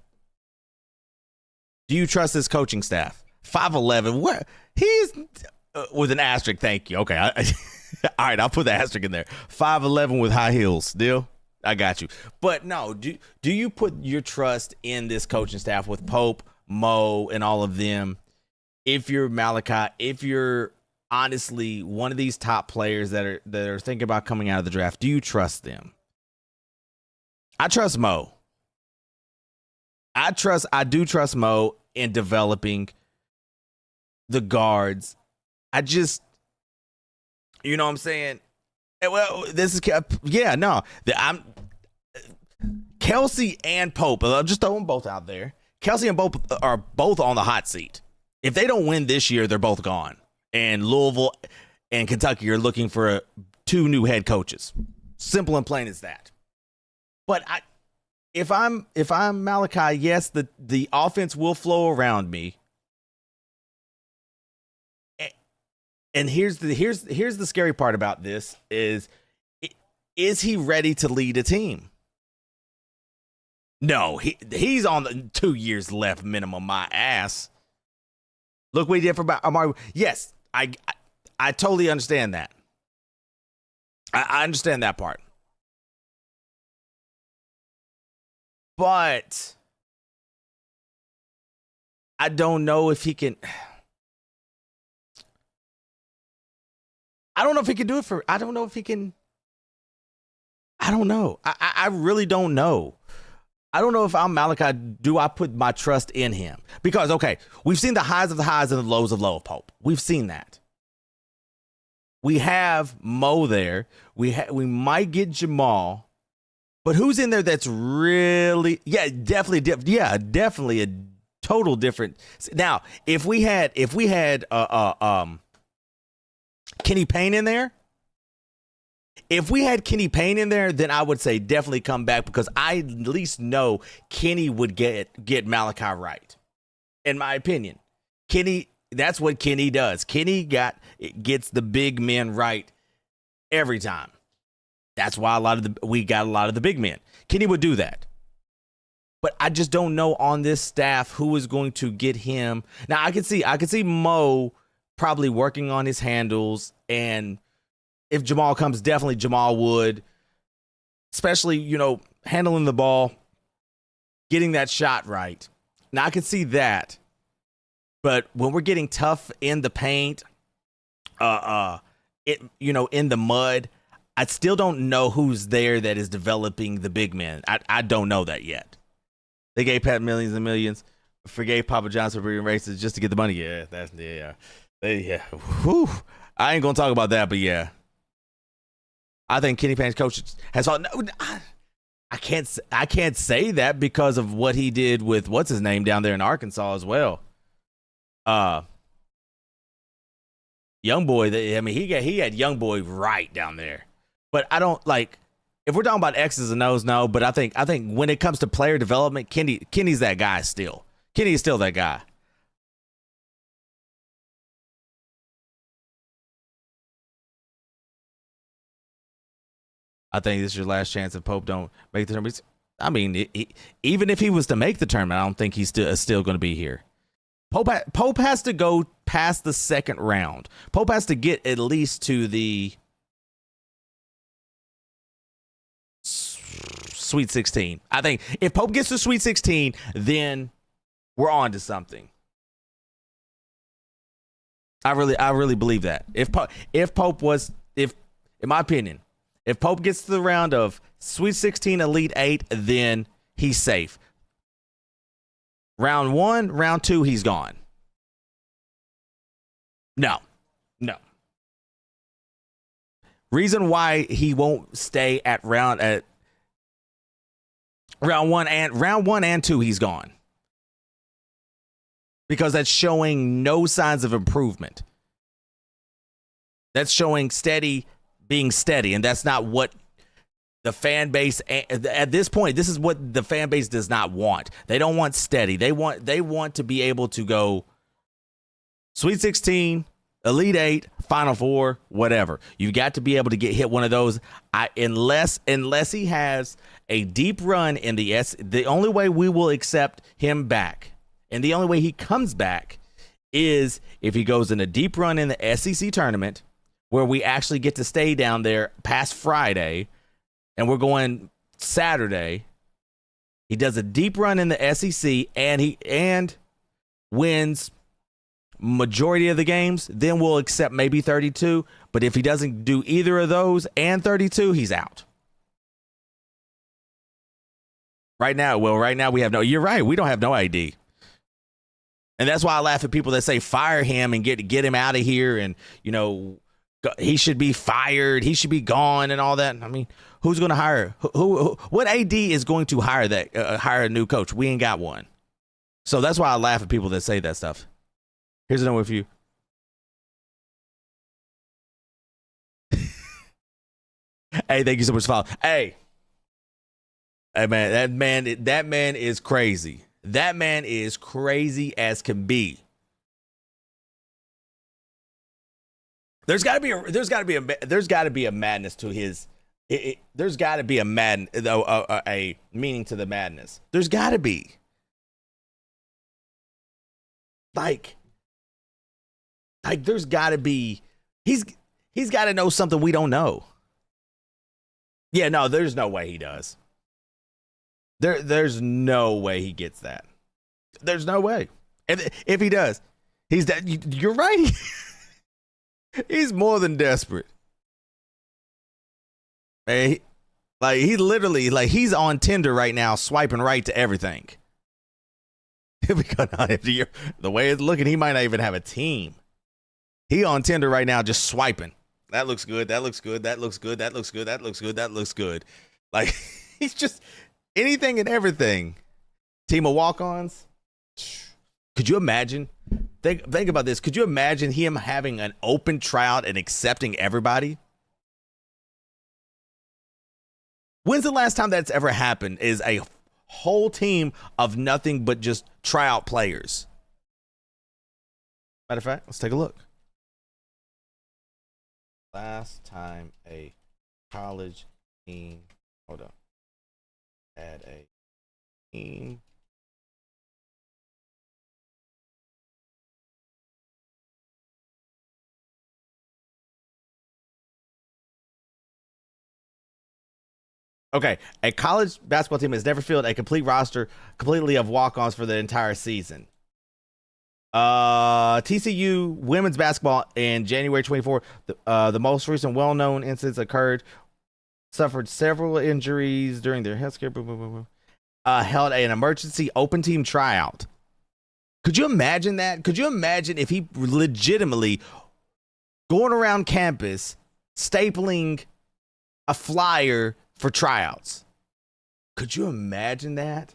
[SPEAKER 1] Do you trust his coaching staff? 5'11", where he's with an asterisk. Thank you. Okay, all right, I'll put the asterisk in there. 5'11" with high heels. Deal. I got you. But no, do you put your trust in this coaching staff with Pope, Mo, and all of them? If you're Malachi, if you're honestly one of these top players that are thinking about coming out of the draft, do you trust them? I trust Mo. I do trust Mo in developing the guards. I just, you know what I'm saying? Well, this is, yeah, no. I'm Kelsey and Pope. I'll just throw them both out there. Kelsey and Pope are both on the hot seat. If they don't win this year, they're both gone. And Louisville and Kentucky are looking for 2 new head coaches. Simple and plain as that. But if I'm Malachi, yes, the offense will flow around me. And here's the scary part about this is he ready to lead a team? No, he's on the 2 years left minimum. My ass. Look what he did for Amari. Yes, I totally understand that. I understand that part. But I don't know if he can. I don't know if he can do it for. I don't know if he can. I don't know. I really don't know. I don't know if I'm Malachi. Do I put my trust in him? Because, okay, we've seen the highs of the highs and the lows of low of Pope. We've seen that. We have Mo there. We might get Jamal. But who's in there that's really, definitely a total different. Now, if we had Kenny Payne in there, then I would say definitely come back, because I at least know Kenny would get Malachi right. In my opinion, Kenny, that's what Kenny does. Kenny gets the big men right every time. That's why we got a lot of the big men. Kenny would do that. But I just don't know on this staff who is going to get him. Now, I could see Mo probably working on his handles, and if Jamal comes, definitely Jamal would, especially, handling the ball, getting that shot right. Now, I can see that. But when we're getting tough in the paint, in the mud, I still don't know who's there that is developing the big men. I don't know that yet. They gave Pat millions and millions, forgave Papa Johnson for being racist just to get the money. Yeah, Whew. I ain't gonna talk about that, but yeah, I think Kenny Payne's coach has all. No, I can't say that because of what he did with what's his name down there in Arkansas as well. Young boy. He had young boy right down there. But I don't like, if we're talking about X's and O's, no. But I think when it comes to player development, Kenny's that guy still. Kenny is still that guy. I think this is your last chance if Pope don't make the tournament. I mean, even if he was to make the tournament, I don't think he's still going to be here. Pope has to go past the second round. Pope has to get at least to the Sweet 16. I think if Pope gets to Sweet 16, then we're on to something. I really believe that. If Pope was, if in my opinion, if Pope gets to the round of Sweet 16, Elite 8, then he's safe. Round 1, round 2, he's gone. No. Reason why he won't stay at round 1 and 2, he's gone. Because that's showing no signs of improvement. That's showing being steady, and that's not what the fan base at this point. This is what the fan base does not want. They don't want steady. They want to be able to go Sweet 16, Elite 8, Final 4, whatever. You've got to be able to get hit one of those. Unless he has a deep run in the only way we will accept him back, and the only way he comes back, is if he goes in a deep run in the SEC tournament, where we actually get to stay down there past Friday, and we're going Saturday. He does a deep run in the SEC, and wins majority of the games, then we'll accept maybe 32. But if he doesn't do either of those and 32, he's out. Right now we have no. You're right. We don't have no ID. And that's why I laugh at people that say fire him and get him out of here, and he should be fired, he should be gone, and all that. I mean, who's going to hire? What AD is going to hire hire a new coach? We ain't got one. So that's why I laugh at people that say that stuff. Here's another one for you. Hey, thank you so much for following. Hey, man, that man is crazy. That man is crazy as can be. There's got to be a madness to his. There's got to be a meaning to the madness. There's got to be. Like there's got to be. He's got to know something we don't know. Yeah, no, there's no way he does. There's no way he gets that. There's no way. If he does, he's that. You're right. He's more than desperate. Man, he literally, he's on Tinder right now, swiping right to everything. Because the way it's looking, he might not even have a team. He on Tinder right now, just swiping. That looks good. That looks good. That looks good. That looks good. That looks good. That looks good. Like, he's just anything and everything. Team of walk-ons. Could you imagine? Think about this. Could you imagine him having an open tryout and accepting everybody? When's the last time that's ever happened? Is a whole team of nothing but just tryout players. Matter of fact, let's take a look. Last time a college team, hold on, had a team. Okay, a college basketball team has never fielded a complete roster completely of walk-ons for the entire season. TCU women's basketball in January 24, the most recent well-known incidents occurred, suffered several injuries during their healthcare. Held an emergency open team tryout. Could you imagine that? Could you imagine if he legitimately going around campus stapling a flyer for tryouts? Could you imagine that?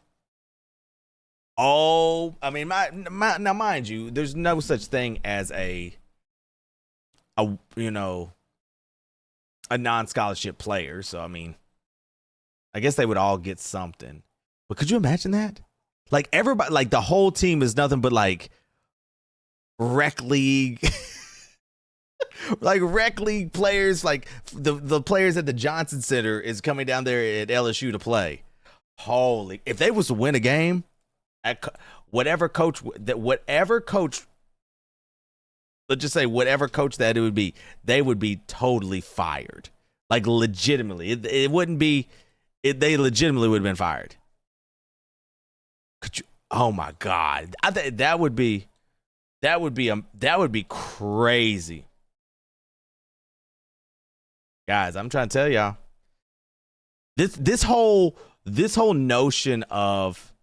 [SPEAKER 1] Oh, I mean, now mind you, there's no such thing as a non-scholarship player. So I mean, I guess they would all get something. But could you imagine that? Like everybody, like the whole team is nothing but like rec league. Like rec league players, like the players at the Johnson Center is coming down there at LSU to play. Holy, if they was to win a game, whatever coach, let's just say whatever coach that it would be, they would be totally fired. Like legitimately, it wouldn't be. They legitimately would have been fired. Could you? Oh my God, I think that would be. that would be crazy. Guys, I'm trying to tell y'all. This whole notion of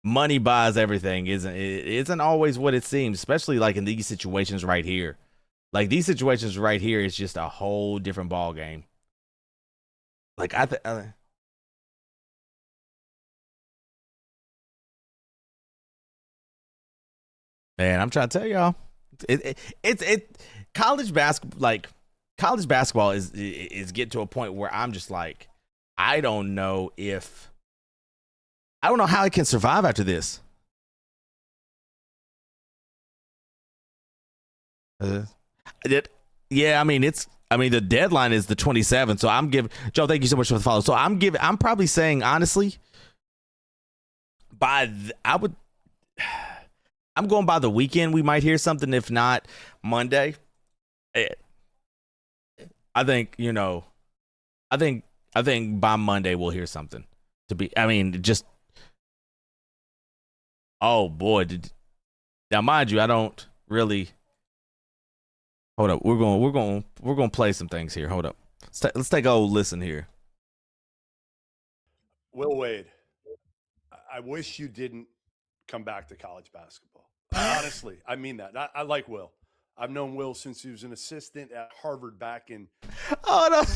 [SPEAKER 1] money buys everything isn't always what it seems, especially like in these situations right here. Like these situations right here is just a whole different ball game. Like man, I'm trying to tell y'all, it college basketball is getting to a point where I'm just like, I don't know how I can survive after this. Yeah, I mean the deadline is the 27th, so I'm giving Joe. Thank you so much for the follow. So I'm probably saying honestly, I'm going by the weekend. We might hear something, if not Monday. I think I think by Monday we'll hear something. Oh boy, now mind you, I don't really. Hold up, we're going to play some things here. Hold up, let's take a listen here.
[SPEAKER 2] Will Wade, I wish you didn't come back to college basketball. Honestly, I mean that. I like Will. I've known Will since he was an assistant at Harvard back in.
[SPEAKER 1] Hold up.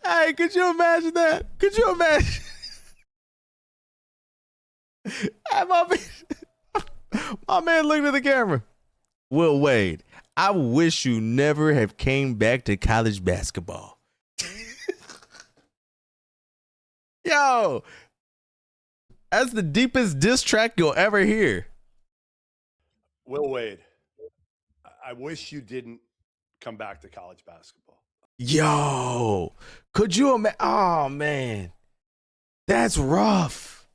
[SPEAKER 1] Hey, could you imagine that? Could you imagine? My man looked at the camera. Will Wade, I wish you never have came back to college basketball. Yo, that's the deepest diss track you'll ever hear.
[SPEAKER 2] Will Wade, I wish you didn't come back to college basketball.
[SPEAKER 1] Yo, could you imagine? Oh, man. That's rough.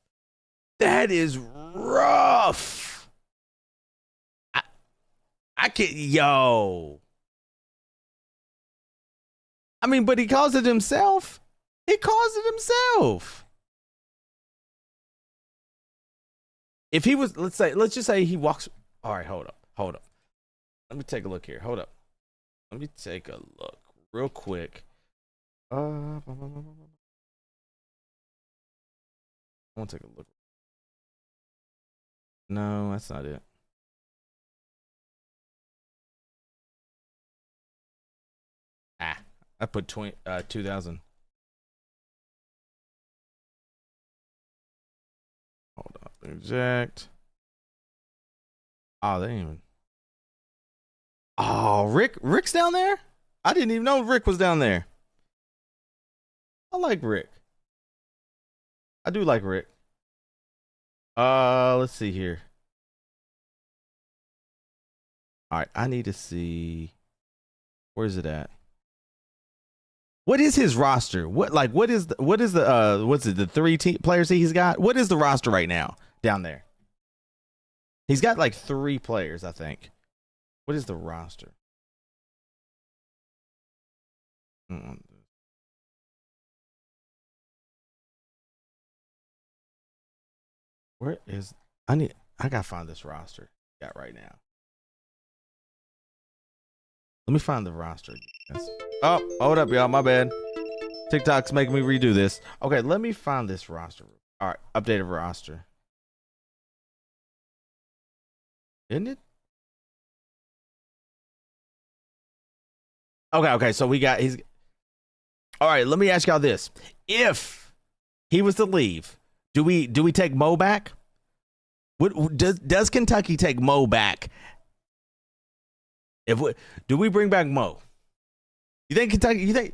[SPEAKER 1] That is rough. I can't, yo. I mean, but he calls it himself. He calls it himself. If he was, let's just say he walks. All right, hold up. Let me take a look here. Hold up. Let me take a look real quick. I want to take a look. No, that's not it. I put 2000. Hold up. Exact. Oh, they didn't even. Oh, Rick's down there? I didn't even know Rick was down there. I like Rick. I do like Rick. Let's see here. All right, I need to see. Where's it at? What is his roster? What's the 3 players he's got? What is the roster right now down there? He's got like 3 players, I think. What is the roster? Where is I gotta find this roster got right now. Let me find the roster. Oh, hold up, y'all. My bad. TikTok's making me redo this. Okay, let me find this roster. All right, updated roster. Isn't it? Okay. So he's. All right, let me ask y'all this: if he was to leave, do we take Mo back? Does Kentucky take Mo back? Do we bring back Mo? You think Kentucky? Do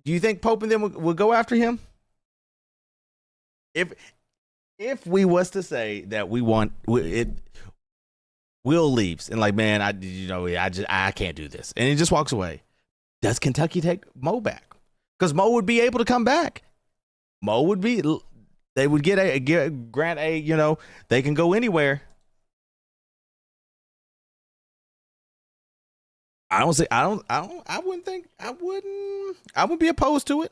[SPEAKER 1] you think Pope and them will go after him? If we was to say that we want it, Will leaves and like, man, I can't do this, and he just walks away. Does Kentucky take Mo back? Because Mo would be able to come back. Mo would be. They would grant a. They can go anywhere. I wouldn't be opposed to it.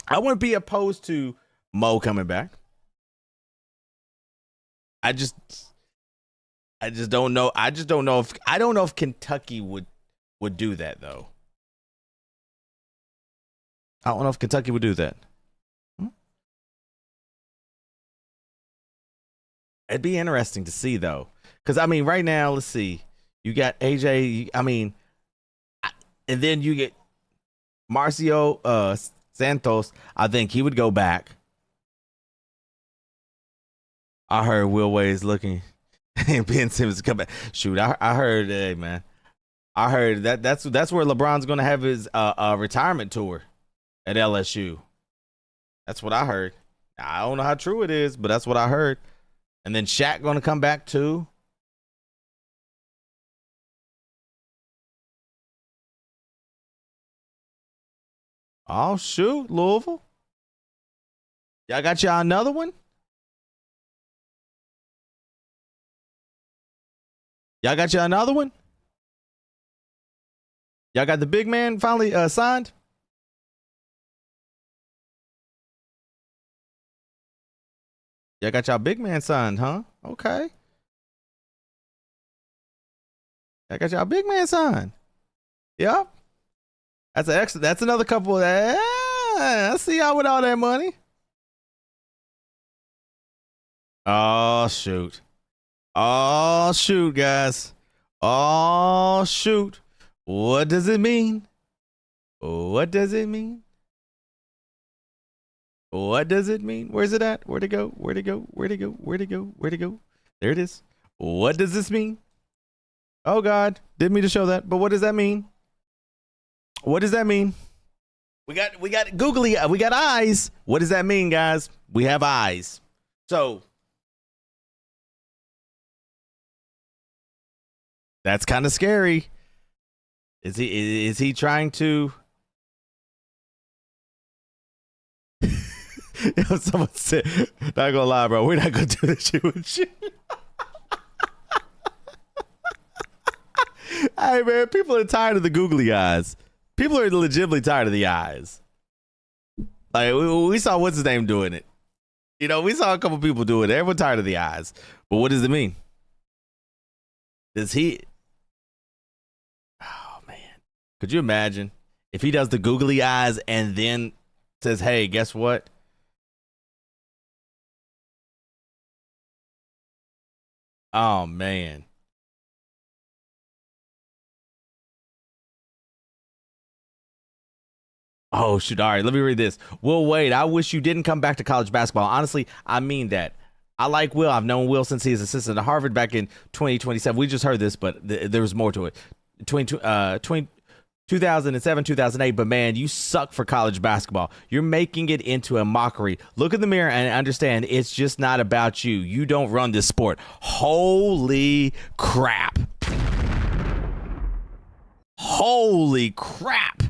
[SPEAKER 1] I wouldn't be opposed to Mo coming back. I just don't know. I don't know if Kentucky would do that though. I don't know if Kentucky would do that. It'd be interesting to see though, because I mean, right now, let's see. You got AJ. I mean, and then you get Marcio Santos. I think he would go back. I heard Will Wade's looking, and Ben Simmons come back. Shoot, I heard, hey man, I heard that's where LeBron's gonna have his retirement tour at LSU. That's what I heard. I don't know how true it is, but that's what I heard. And then Shaq gonna come back too. Oh shoot, Louisville. Y'all got y'all another one? Y'all got y'all another one? Y'all got the big man finally signed? Y'all got y'all big man signed, huh? Okay. Y'all got y'all big man signed. Yep. That's another couple. I see y'all with all that money. Oh shoot. Oh shoot, guys. Oh shoot. What does it mean? What does it mean? What does it mean? Where's it at? Where'd it go? Where'd it go? Where'd it go? Where'd it go? Where'd it go? There it is. What does this mean? Oh God, didn't mean to show that, but what does that mean? What does that mean? We got googly, we got eyes. What does that mean, guys? We have eyes. So that's kind of scary. Is he trying to? Someone said, not gonna lie, bro, we're not gonna do this shit with you. Hey man, people are tired of the googly eyes. People are legitimately tired of the eyes. Like we saw what's his name doing it. You know, we saw a couple people do it. Everyone tired of the eyes. But what does it mean? Does he? Oh man, could you imagine if he does the googly eyes and then says, "Hey, guess what? Oh man." Oh shoot! All right, let me read this. Will Wade, I wish you didn't come back to college basketball. Honestly, I mean that. I like Will. I've known Will since he was assistant at Harvard back in 2027. We just heard this, but there was more to it. 2007, 2008. But man, you suck for college basketball. You're making it into a mockery. Look in the mirror and understand it's just not about you. You don't run this sport. Holy crap. Holy crap.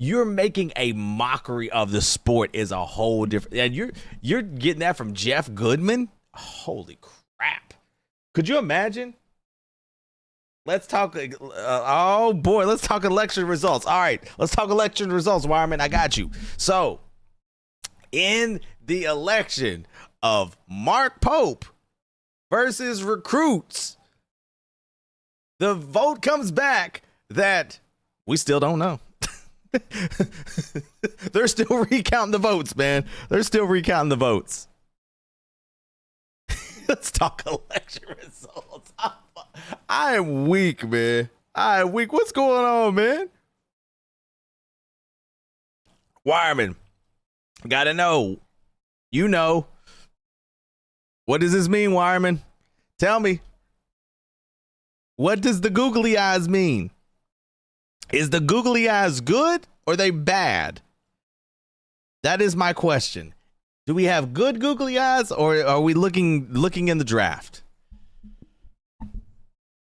[SPEAKER 1] You're making a mockery of the sport is a whole different, and you're getting that from Jeff Goodman. Holy crap! Could you imagine? Let's talk. Oh boy, let's talk election results. All right, let's talk election results. Wireman, I got you. So, in the election of Mark Pope versus recruits, the vote comes back that we still don't know. They're still recounting the votes, man. They're still recounting the votes. Let's talk election results. I am weak, man. I am weak. What's going on, man? Wireman, gotta know. You know. What does this mean, Wireman? Tell me. What does the googly eyes mean? Is the googly eyes good or are they bad? That is my question. Do we have good googly eyes or are we looking in the draft?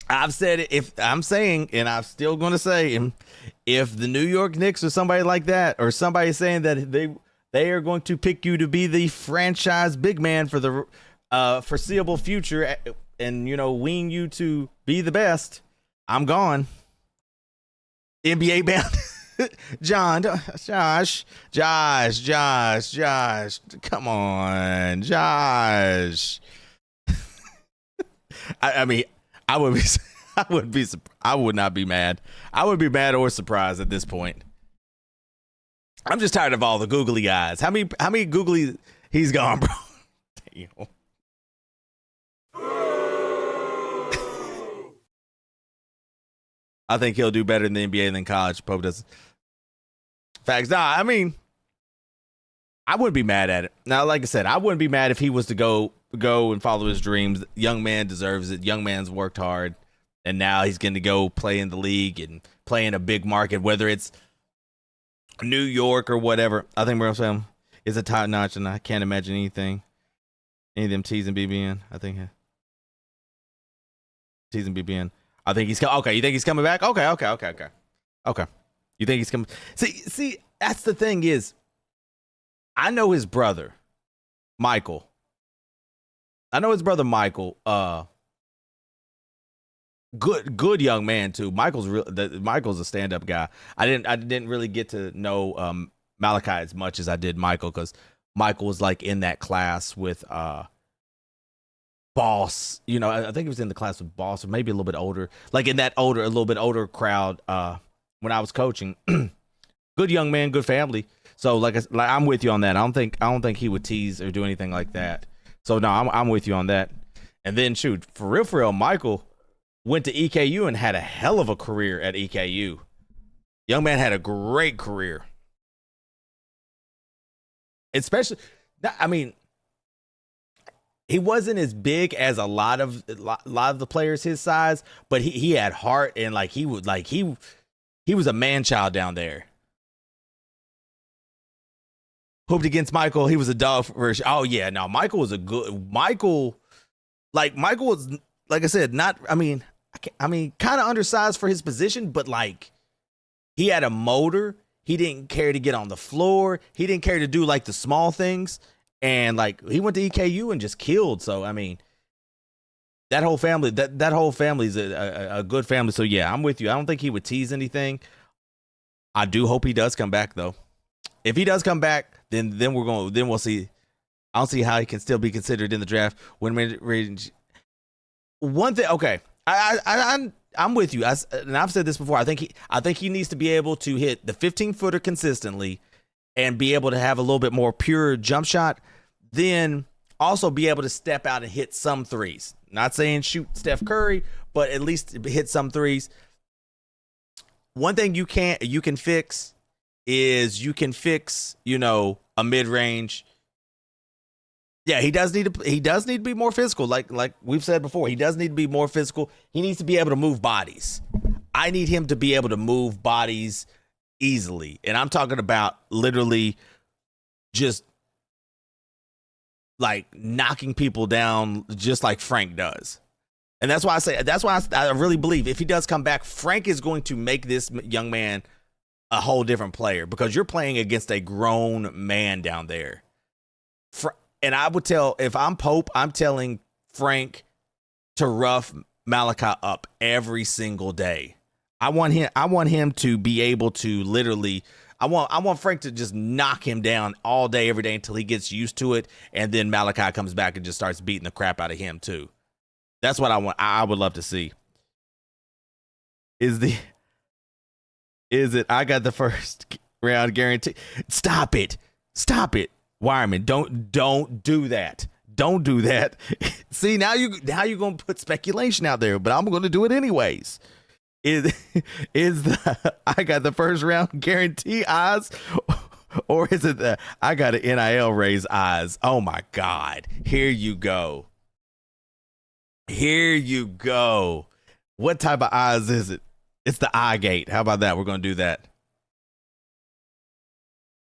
[SPEAKER 1] I've said it, if I'm saying, and I'm still going to say, if the New York Knicks or somebody like that, or somebody saying that they are going to pick you to be the franchise big man for the foreseeable future and, you know, wean you to be the best, I'm gone. NBA bound. Josh, come on, Josh. I mean, I would be, I would not be mad. I would be mad or surprised at this point. I'm just tired of all the googly eyes. How many googly he's gone, bro? Damn. I think he'll do better in the NBA than college. Pope does. Facts. Nah, I mean, I wouldn't be mad at it. Now, like I said, I wouldn't be mad if he was to go and follow his dreams. Young man deserves it. Young man's worked hard, and now he's going to go play in the league and play in a big market, whether it's New York or whatever. I think we're saying it's a top notch, and I can't imagine any of them teasing BBN. I think teasing BBN. I think he's coming. Okay, you think he's coming back? Okay. You think he's coming? See, that's the thing is, I know his brother, Michael. Good young man too. Michael's a stand-up guy. I didn't really get to know Malachi as much as I did Michael, because Michael was like in that class with Boss. You know, I think he was in the class with Boss, or maybe a little bit older, like in that a little bit older crowd when I was coaching. Good young man, good family. So like I'm with you on that. I don't think he would tease or do anything like that. So no, I'm with you on that. And then shoot, for real, Michael went to EKU and had a hell of a career at EKU. Young man had a great career. Especially, I mean, he wasn't as big as a lot of the players his size, but he had heart, and he was a man child down there. Hooped against Michael. He was a dog for. Oh yeah, no, Michael was Michael was, like I said, not. I mean, kind of undersized for his position, but he had a motor. He didn't care to get on the floor. He didn't care to do the small things, and he went to EKU and just killed. So I mean, that whole family, that whole family's a good family. So yeah, I'm with you. I don't think he would tease anything. I do hope he does come back though. If he does come back, then we'll see. I don't see how he can still be considered in the draft. One thing, okay, I'm with you. And I've said this before. I think he needs to be able to hit the 15-footer consistently, and be able to have a little bit more pure jump shot. Then also be able to step out and hit some threes. Not saying shoot Steph Curry, but at least hit some threes. One thing you can fix is a mid-range. Yeah, he does need to be more physical. Like we've said before, he does need to be more physical. He needs to be able to move bodies. I need him to be able to move bodies easily. And I'm talking about literally just knocking people down just like Frank does. And that's why I really believe if he does come back, Frank is going to make this young man a whole different player, because you're playing against a grown man down there. And I would if I'm Pope, I'm telling Frank to rough Malachi up every single day. I want him to be able to literally, I want Frank to just knock him down all day, every day, until he gets used to it. And then Malachi comes back and just starts beating the crap out of him too. That's what I want. I would love to see. Is it I got the first round guarantee? Stop it. Wireman, don't do that. Don't do that. See, now you're going to put speculation out there, but I'm going to do it anyways. Is the I got the first round guarantee eyes, or is it the I got an NIL raise eyes? Oh my God. Here you go. What type of eyes is it? It's the eye gate. How about that? We're going to do that.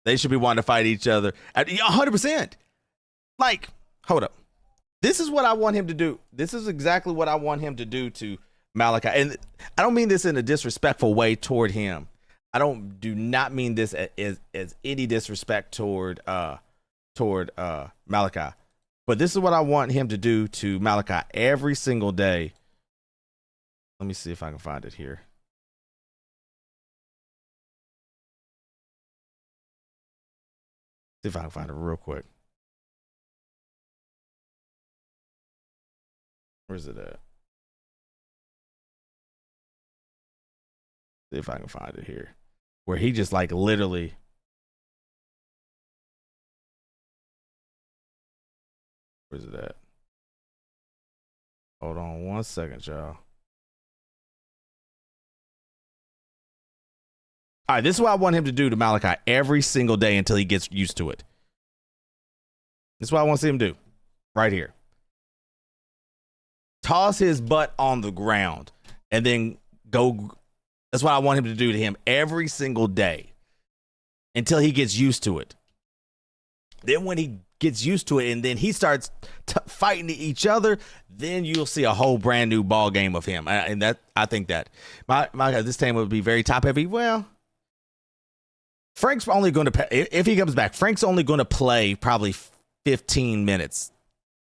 [SPEAKER 1] They should be wanting to fight each other. 100%. Hold up. This is what I want him to do. This is exactly what I want him to do to Malachi. And I don't mean this in a disrespectful way toward him. Do not mean this as any disrespect toward Malachi. But this is what I want him to do to Malachi every single day. Let me see if I can find it here. See if I can find it real quick. Where's it at? see if I can find it here, where he just like literally. Where's it at? Hold on 1 second, y'all. All right, this is what I want him to do to Malachi every single day until he gets used to it. This is what I want to see him do right here. Toss his butt on the ground and then go. That's what I want him to do to him every single day until he gets used to it. Then when he gets used to it and then he starts fighting each other, then you'll see a whole brand new ball game of him. And that I think that this team would be very top heavy. Well, Frank's only going to, if he comes back, Frank's only going to play probably 15 minutes,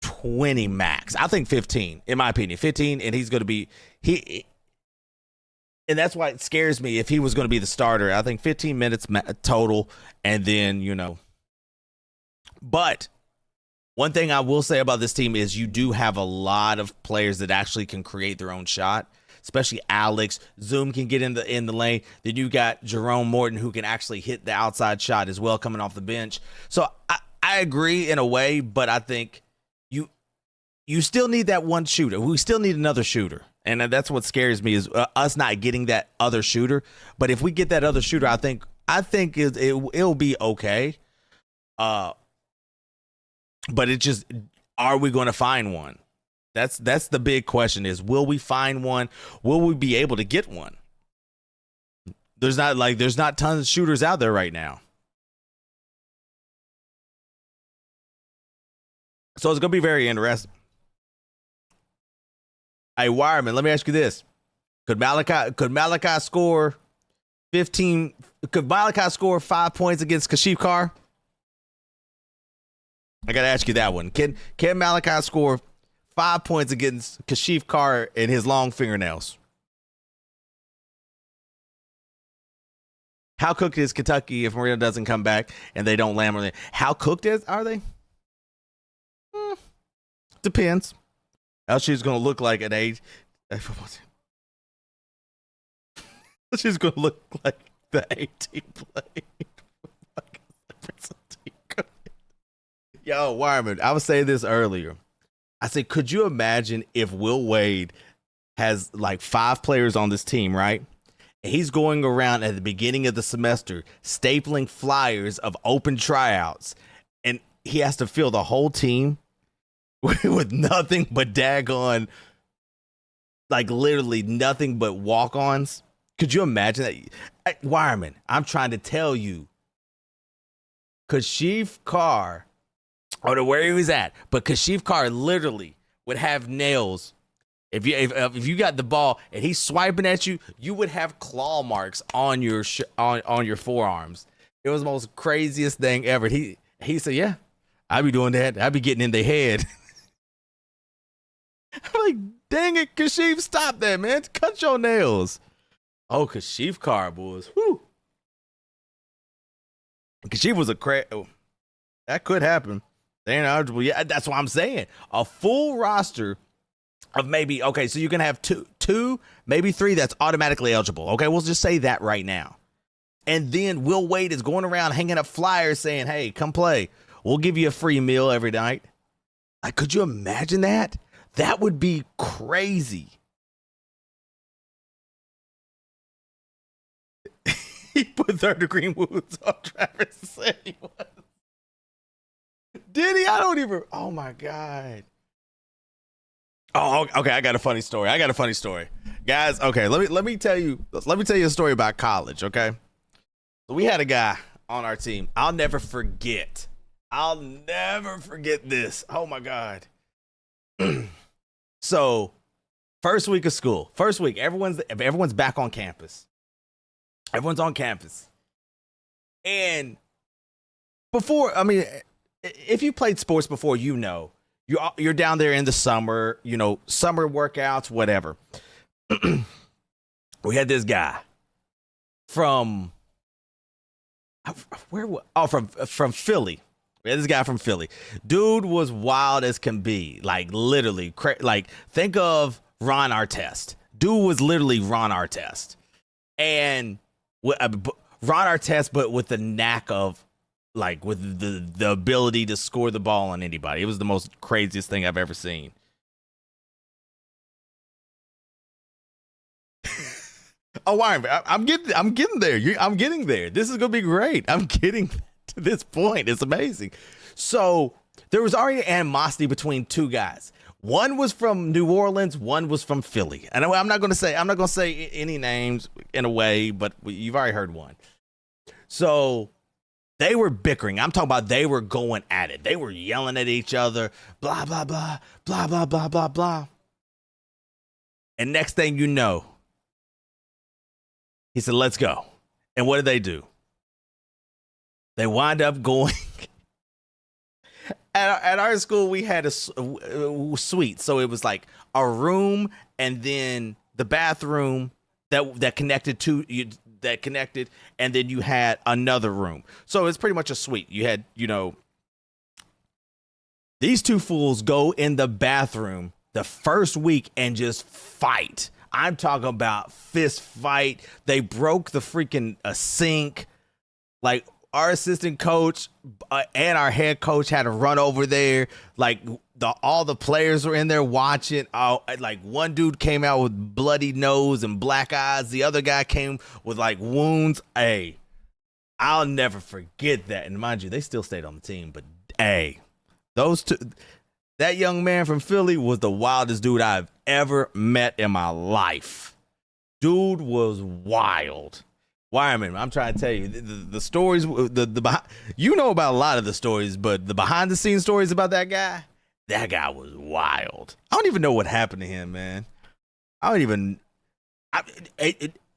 [SPEAKER 1] 20 max. I think 15, in my opinion, 15. And he's going to be, and that's why it scares me if he was going to be the starter. I think 15 minutes total. And then, but one thing I will say about this team is you do have a lot of players that actually can create their own shot, especially Alex. Zoom can get in the lane. Then you got Jerome Morton, who can actually hit the outside shot as well coming off the bench. So I agree in a way, but I think you still need that one shooter. We still need another shooter. And that's what scares me is us not getting that other shooter. But if we get that other shooter, I think it'll be okay. But it just, are we going to find one? That's the big question is, will we find one? Will we be able to get one? There's not tons of shooters out there right now. So it's going to be very interesting. Hey, Wireman, let me ask you this. Could Malachi score 15? Could Malachi score 5 points against Kashif Carr? I got to ask you that one. Can Malachi score 5 points against Kashif Carr and his long fingernails? How cooked is Kentucky if Marino doesn't come back and they don't land Marino? How cooked are they? Depends. LSU's going to look like an age. She's going to look like the 18 played. Yo, Wireman, I was saying this earlier. I said, could you imagine if Will Wade has like 5 players on this team, right? And he's going around at the beginning of the semester stapling flyers of open tryouts, and he has to fill the whole team with nothing but daggone, like literally nothing but walk-ons. Could you imagine that? Wireman, I'm trying to tell you, Kashif Carr, I don't know where he was at, but Kashif Carr literally would have nails. If you got the ball and he's swiping at you, you would have claw marks on your on your forearms. It was the most craziest thing ever. He said, "Yeah, I be doing that. I be getting in their head." I'm like, dang it, Kashif, stop that, man. Cut your nails. Oh, Kashif Carr, boys. Whew. Kashif was that could happen. They ain't eligible. Yeah, that's what I'm saying. A full roster of maybe, okay, so you can have two, maybe 3 that's automatically eligible. Okay, we'll just say that right now. And then Will Wade is going around hanging up flyers saying, hey, come play. We'll give you a free meal every night. Like, could you imagine that? That would be crazy. He put third-degree wounds on Travis and said he was. Did he? I don't even. Oh my God. Oh, okay. I got a funny story. Guys. Okay. Let me tell you a story about college. Okay. So we had a guy on our team. I'll never forget this. Oh my God. So first week of school, everyone's back on campus. Everyone's on campus. And before, I mean, if you played sports before, you're down there in the summer, summer workouts, whatever. We had this guy from from Philly. We had this guy from Philly. Dude was wild as can be, like literally, like think of Ron Artest. Dude was literally Ron Artest. and Ron Artest, but with the knack of like with the ability to score the ball on anybody. It was the most craziest thing I've ever seen. Oh, I'm getting there. I'm getting there. This is gonna be great. I'm getting to this point. It's amazing. So there was already animosity between two guys. One was from New Orleans. One was from Philly. And I'm not gonna say any names in a way, but you've already heard one. So they were bickering. I'm talking about they were going at it. They were yelling at each other. Blah blah blah blah blah blah blah blah. And next thing you know, he said, let's go. And what did they do? They wind up going. At our school, we had a suite. So it was like a room and then the bathroom that connected to you, and then you had another room. So it's pretty much a suite. You had, these two fools go in the bathroom the first week and just fight. I'm talking about fist fight. They broke the freaking sink. Like our assistant coach and our head coach had to run over there. Like all the players were in there watching. Like one dude came out with bloody nose and black eyes. The other guy came with like wounds. Hey, I'll never forget that. And mind you, they still stayed on the team. But hey, those two. That young man from Philly was the wildest dude I've ever met in my life. Dude was wild. Wyman, I'm trying to tell you, the stories, you know about a lot of the stories, but the behind the scenes stories about that guy was wild. I don't even know what happened to him, man. And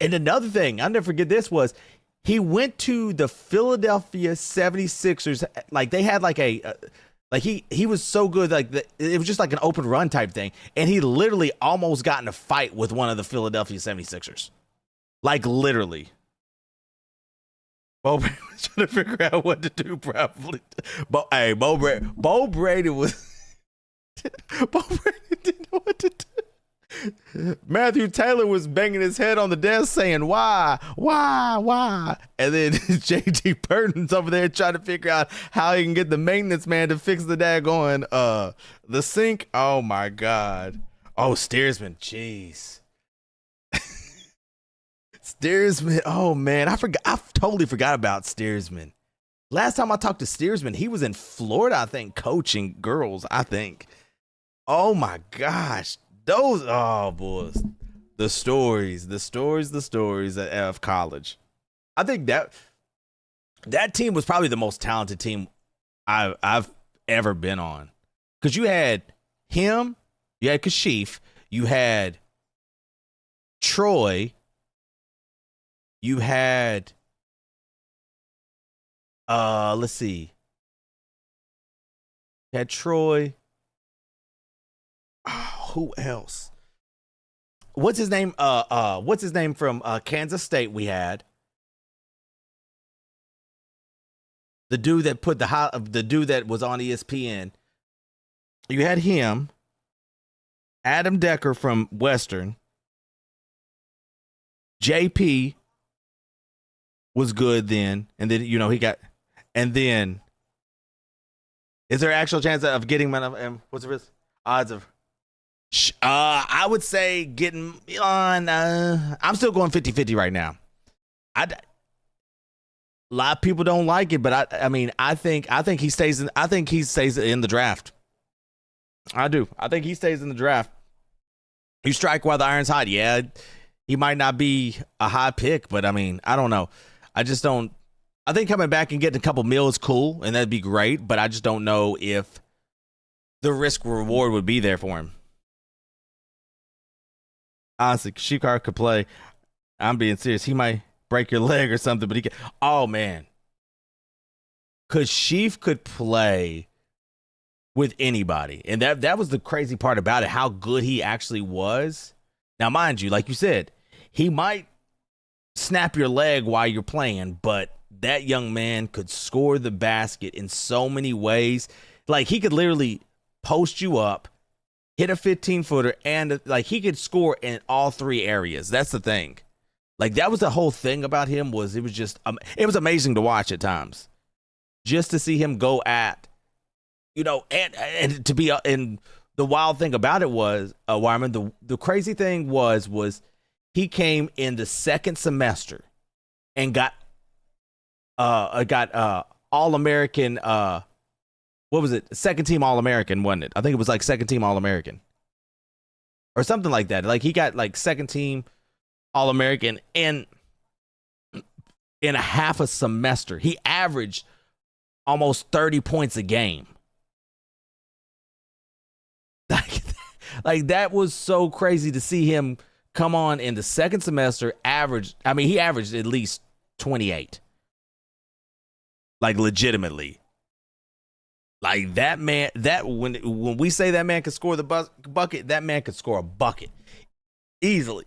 [SPEAKER 1] another thing, I'll never forget this was, he went to the Philadelphia 76ers, like they had like like he was so good, like it was just like an open run type thing. And he literally almost got in a fight with one of the Philadelphia 76ers. Like literally. Bo Brady was trying to figure out what to do probably. But hey, Bo Brady was Bo Brady didn't know what to do. Matthew Taylor was banging his head on the desk saying, why? And then J.G. Burton's over there trying to figure out how he can get the maintenance man to fix the daggone the sink. Oh, my God. Oh, Steersman. Jeez. Steersman. Oh, man. I totally forgot about Steersman. Last time I talked to Steersman, he was in Florida, I think, coaching girls, I think. Oh, my gosh. Those, oh boys, the stories of college. I think that team was probably the most talented team I've ever been on. Because you had him, you had Kashif, you had Troy, you had, let's see, you had Troy. Who else? What's his name? What's his name from Kansas State? We had the dude that put the dude that was on ESPN. You had him, Adam Decker from Western. JP was good then, and then he got, and then is there an actual chance of getting what's the risk? Odds of? I would say getting on. I'm still going 50-50 right now. A lot of people don't like it, but I think he stays in. I think he stays in the draft. I do. I think he stays in the draft. You strike while the iron's hot. Yeah, he might not be a high pick, but I don't know. I just don't. I think coming back and getting a couple mil is cool, and that'd be great. But I just don't know if the risk reward would be there for him. Honestly, Shikar could play. I'm being serious. He might break your leg or something, but he could. Oh, man. Kashif could play with anybody. And that was the crazy part about it, how good he actually was. Now, mind you, like you said, he might snap your leg while you're playing, but that young man could score the basket in so many ways. Like, he could literally post you up, hit a 15-footer, and like he could score in all three areas. That's the thing. Like that was the whole thing about him. Was it was just it was amazing to watch at times, just to see him go at, and to be and the wild thing about it was, Wyman, the crazy thing was he came in the second semester and got All-American, what was it? Second team All-American, wasn't it? I think it was like second team All-American or something like that. Like he got like second team All-American in a half a semester. He averaged almost 30 points a game. Like that was so crazy to see him come on in the second semester, he averaged at least 28. Like legitimately. Like that man, when we say that man could score the bucket, that man could score a bucket easily.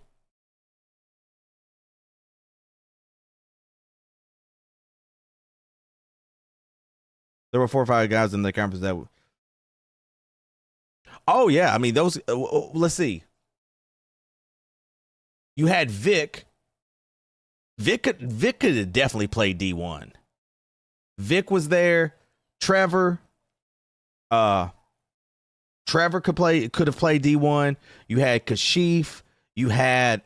[SPEAKER 1] There were 4 or 5 guys in the conference that. Oh yeah, I mean those. Let's see. You had Vic. Vic could have definitely played D1. Vic was there. Trevor could have played D1. You had Kashif. You had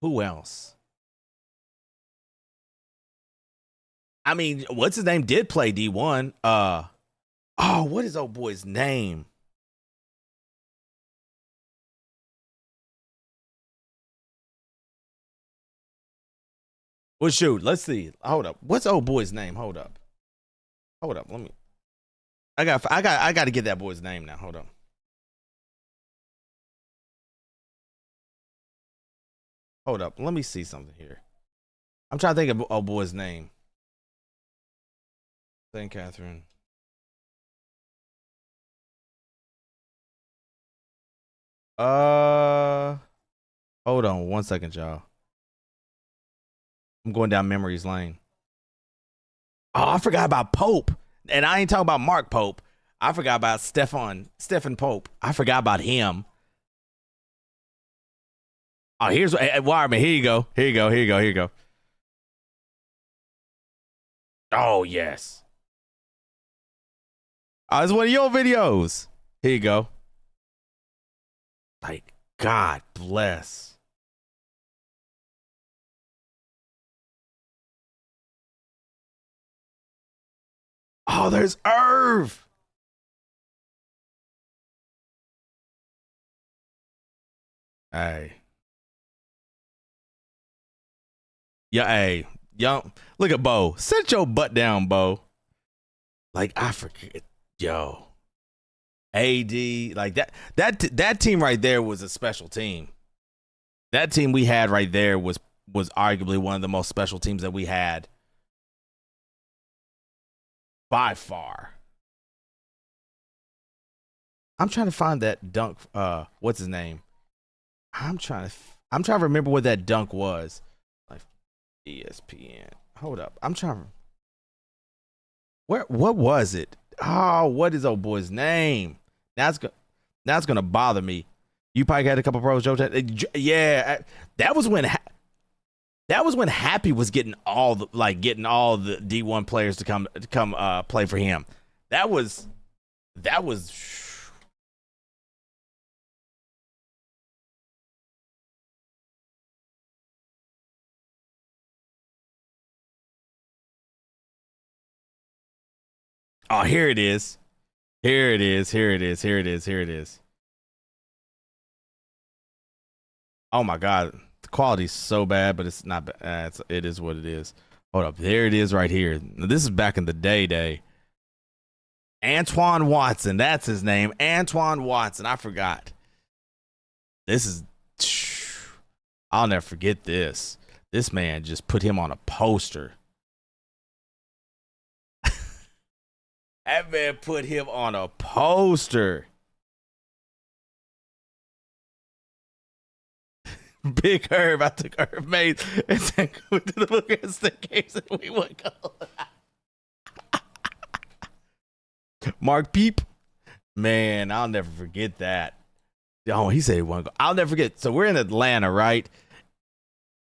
[SPEAKER 1] who else? I mean, what's his name? Did play D1. What is old boy's name? Well, shoot, let's see. Hold up. What's old boy's name? Hold up. Let me. I got to get that boy's name now. Hold on. Hold up. Let me see something here. I'm trying to think of old boy's name. St. Catherine. Hold on 1 second, y'all. I'm going down memory's lane. Oh, I forgot about Pope. And I ain't talking about MARKPOPE. I forgot about Stephen Pope. I forgot about him. Oh, here's Wireman. Here you go. Oh, yes. Oh, it's one of your videos. Here you go. Like, God bless. Oh, there's Irv. Hey. Yeah, hey. Young, look at Bo. Sit your butt down, Bo. Like, I forget. Yo. AD. Like that team right there was a special team. That team we had right there was arguably one of the most special teams that we had. By far. I'm trying to find that dunk. What's his name? I'm trying to remember what that dunk was. Like ESPN. Hold up. I'm trying to. What was it? Oh, what is old boy's name? Now it's gonna bother me. You probably had a couple pros, Joe. Yeah, that was when Happy was getting all the D1 players to come play for him. That was. Oh, here it is. Here it is. Oh my God. The quality's so bad, but it's not bad. It is what it is. Hold up. There it is right here. This is back in the day. Antoine Watson. That's his name. Antoine Watson. I forgot. This is. I'll never forget this. This man just put him on a poster. That man put him on a poster. Big Herb. I took Herb Mays and said, go to the book and staircase and we would go. MARKPOPE. Man, I'll never forget that. Oh, he said he wanted to go. I'll never forget. So we're in Atlanta, right?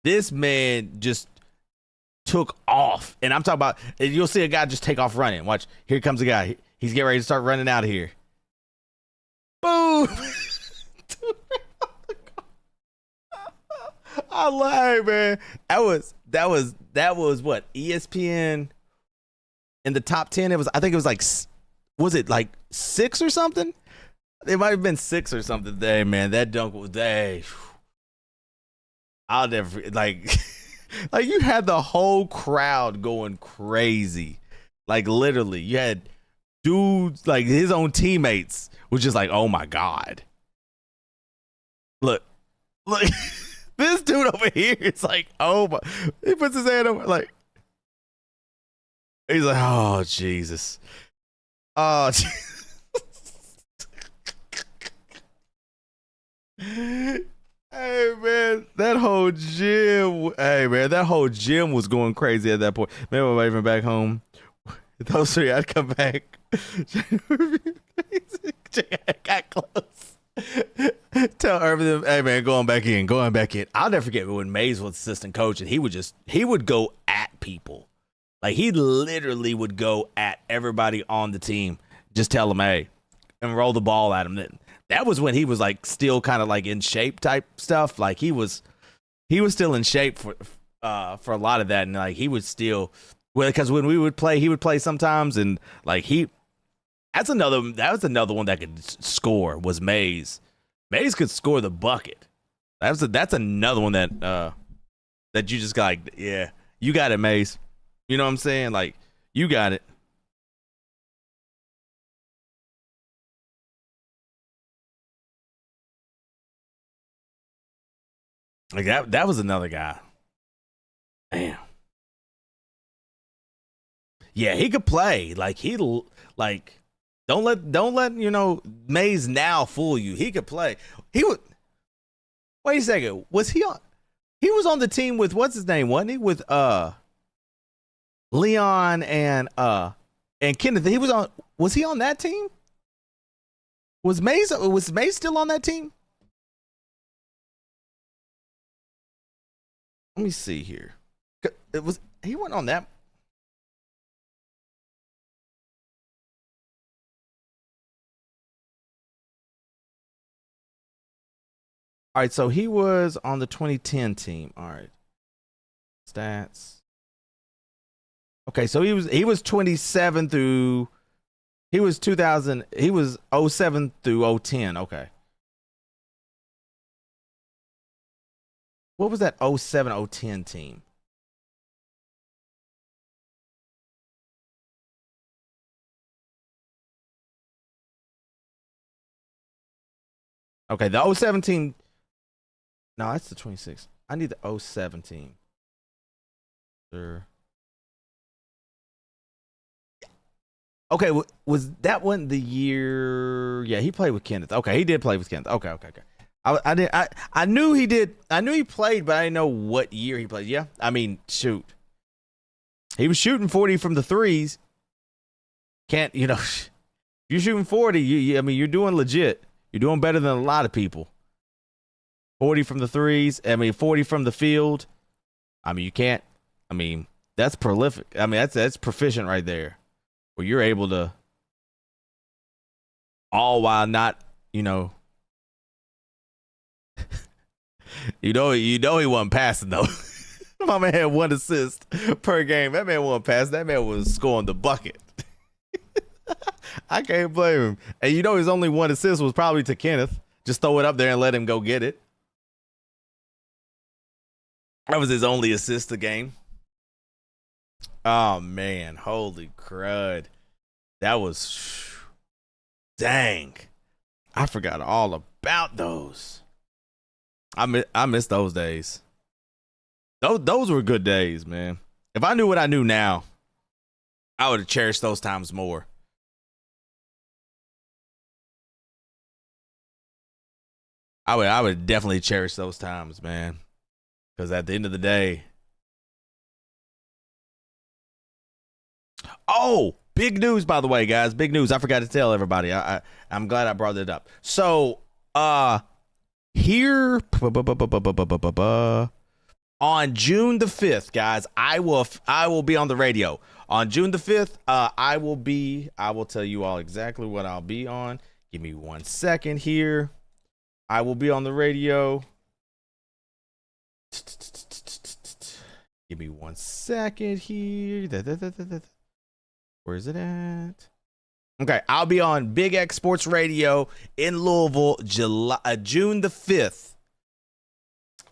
[SPEAKER 1] This man just took off. And I'm talking about, you'll see a guy just take off running. Watch, here comes a guy. He's getting ready to start running out of here. Boom. I lie, man. That was what, ESPN in the top 10. I think it was like, was it like 6 or something? It might have been 6 or something. Day, man, that dunk was I'll never like like you had the whole crowd going crazy. Like literally, you had dudes like his own teammates was just like, oh my God. Look. This dude over here is like, oh my, he puts his hand over like, he's like, oh Jesus. Oh Hey man, that whole gym was going crazy at that point. Maybe I'm even back home. Those 3, I'd come back. Got close. Tell Irvin, hey man, going back in. I'll never forget when Mays was assistant coach, and he would go at people. Like he literally would go at everybody on the team. Just tell them, hey, and roll the ball at them. That was when he was like still kind of like in shape type stuff. Like he was still in shape for a lot of that, and like he would still, well, because when we would play, he would play sometimes, and like that was another one that could score was Mays. Mays could score the bucket. That's another one that you just got like, yeah, you got it, Mays. You know what I'm saying? Like you got it. Like that was another guy. Damn. Yeah, he could play. Like don't let Mays now fool you. He could play. He would. Wait a second. Was he on? He was on the team with what's his name? Wasn't he with Leon and Kenneth? He was on. Was he on that team? Was Mays still on that team? Let me see here. He went on that. All right, so he was on the 2010 team. All right. Stats. Okay, so he was 27 through he was 2000, he was 07 through 010. Okay. What was that 07 010 team? Okay, the 07 team. No, that's the 26. I need the 07 team. Sure. Okay, was that one the year? Yeah, he played with Kenneth. Okay, he did play with Kenneth. Okay. I knew he did. I knew he played, but I didn't know what year he played. Yeah, I mean, shoot, he was shooting 40 from the threes. If you're shooting 40, I mean, you're doing legit. You're doing better than a lot of people. 40 from the threes. I mean, 40 from the field. I mean, you can't. I mean, that's prolific. I mean, that's proficient right there, where you're able to, all while not, he he wasn't passing though. My man had 1 assist per game. That man wasn't passing. That man was scoring the bucket. I can't blame him. And his only 1 assist was probably to Kenneth. Just throw it up there and let him go get it. That was his only assist a game. Oh man, holy crud. That was dang. I forgot all about those. I miss those days. Those were good days, man. If I knew what I knew now, I would have cherished those times more. I would definitely cherish those times, man. Because at the end of the day, oh, big news, by the way, guys. Big news. I forgot to tell everybody. I'm glad I brought it up. So, here on on June the 5th, guys, I will be on the radio. On June the 5th, I will tell you all exactly what I'll be on. Give me 1 second here. I will be on the radio. Give me 1 second here. Where is it at? Okay, I'll be on Big X Sports Radio in Louisville, June the 5th.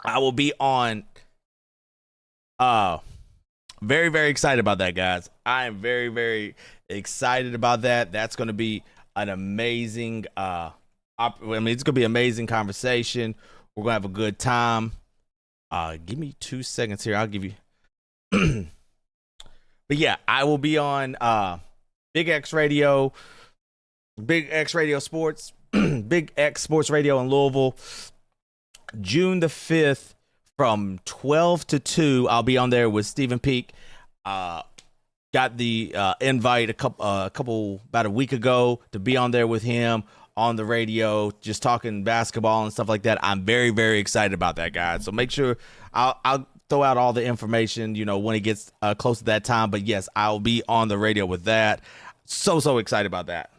[SPEAKER 1] I will be on. Very, very excited about that, guys. I am very, very excited about that. That's going to be an amazing. It's going to be an amazing conversation. We're going to have a good time. Give me 2 seconds here. I'll give you. But yeah, I will be on Big X Radio Sports, Big X Sports Radio in Louisville, June the 5th from 12 to 2. I'll be on there with Stephen Peak. Got the invite about a week ago to be on there with him on the radio, just talking basketball and stuff like that. I'm very, very excited about that, guys. So make sure I'll throw out all the information, when it gets close to that time. But yes, I'll be on the radio with that. So excited about that.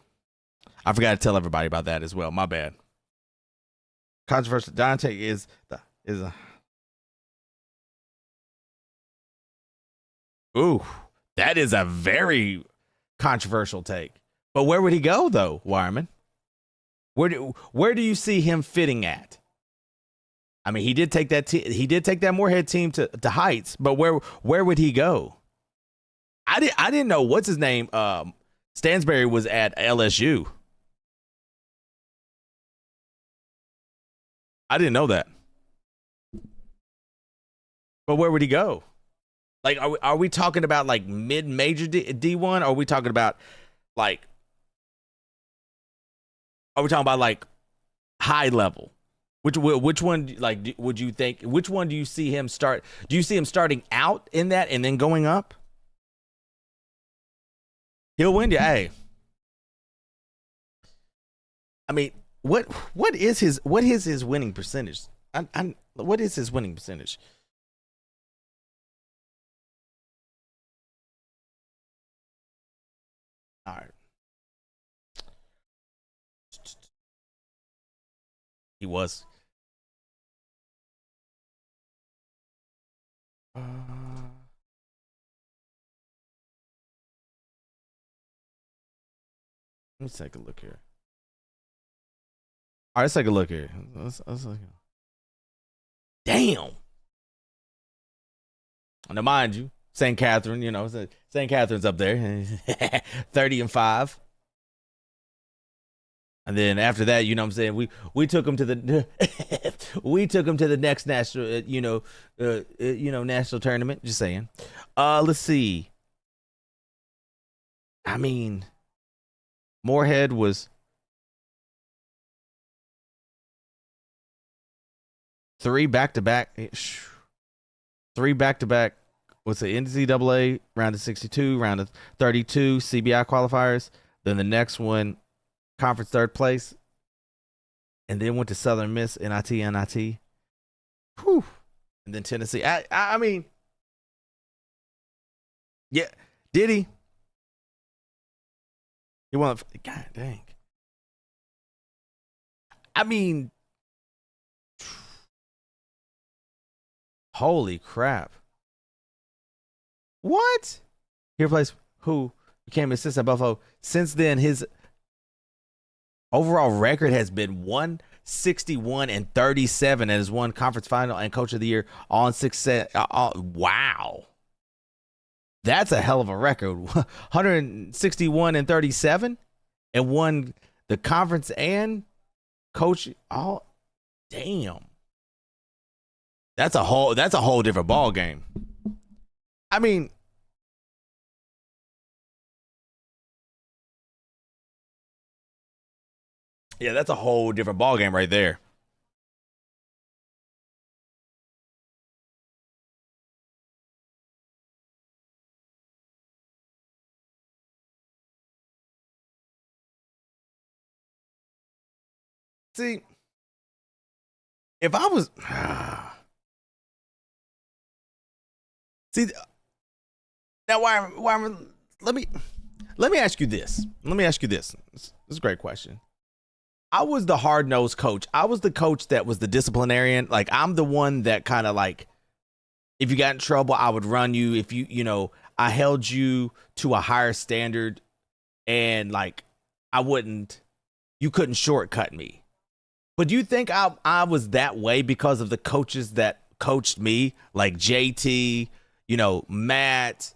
[SPEAKER 1] I forgot to tell everybody about that as well. My bad. Controversial. Dante is a. Ooh, that is a very controversial take. But where would he go though, Wireman? Where do you see him fitting at? I mean, he did take that Moorhead team to heights, but where would he go? I didn't know what's his name. Stansberry was at LSU. I didn't know that. But where would he go? Like, are we talking about like mid-major D1? Or are we talking about like? Are we talking about like high level? Which one like would you think? Which one do you see him start? Do you see him starting out in that and then going up? He'll win you. Hey, I mean, what is his winning percentage? What is his winning percentage? All right. He was. Let's take a look here. All right, let's take a look here. Let's look. Damn. Now, mind you, St. Catherine, St. Catherine's up there, 30-5. And then after that, what I'm saying, we took him to the we took him to the next national national tournament. Just saying. Let's see. I mean, Moorhead was 3 back-to-back. 3 back-to-back. What's the NCAA round of 62, round of 32 CBI qualifiers. Then the next one, conference third place, and then went to Southern Miss, NIT. Whew. And then Tennessee. I mean, yeah, did he? He won. God dang. I mean, holy crap. What? He plays who became assistant at Buffalo. Since then, his overall record has been 161-37 and has won conference final and coach of the year all in 6 sets. Wow. That's a hell of a record. 161-37 and won the conference and coach. Oh, damn. That's a whole different ball game. I mean, yeah, that's a whole different ball game right there. See, if I was See, now let me ask you this. This is a great question. I was the hard-nosed coach. I was the coach that was the disciplinarian. Like, I'm the one that kind of like, if you got in trouble, I would run you. If I held you to a higher standard, and like, you couldn't shortcut me. But do you think I was that way because of the coaches that coached me, like JT, Matt,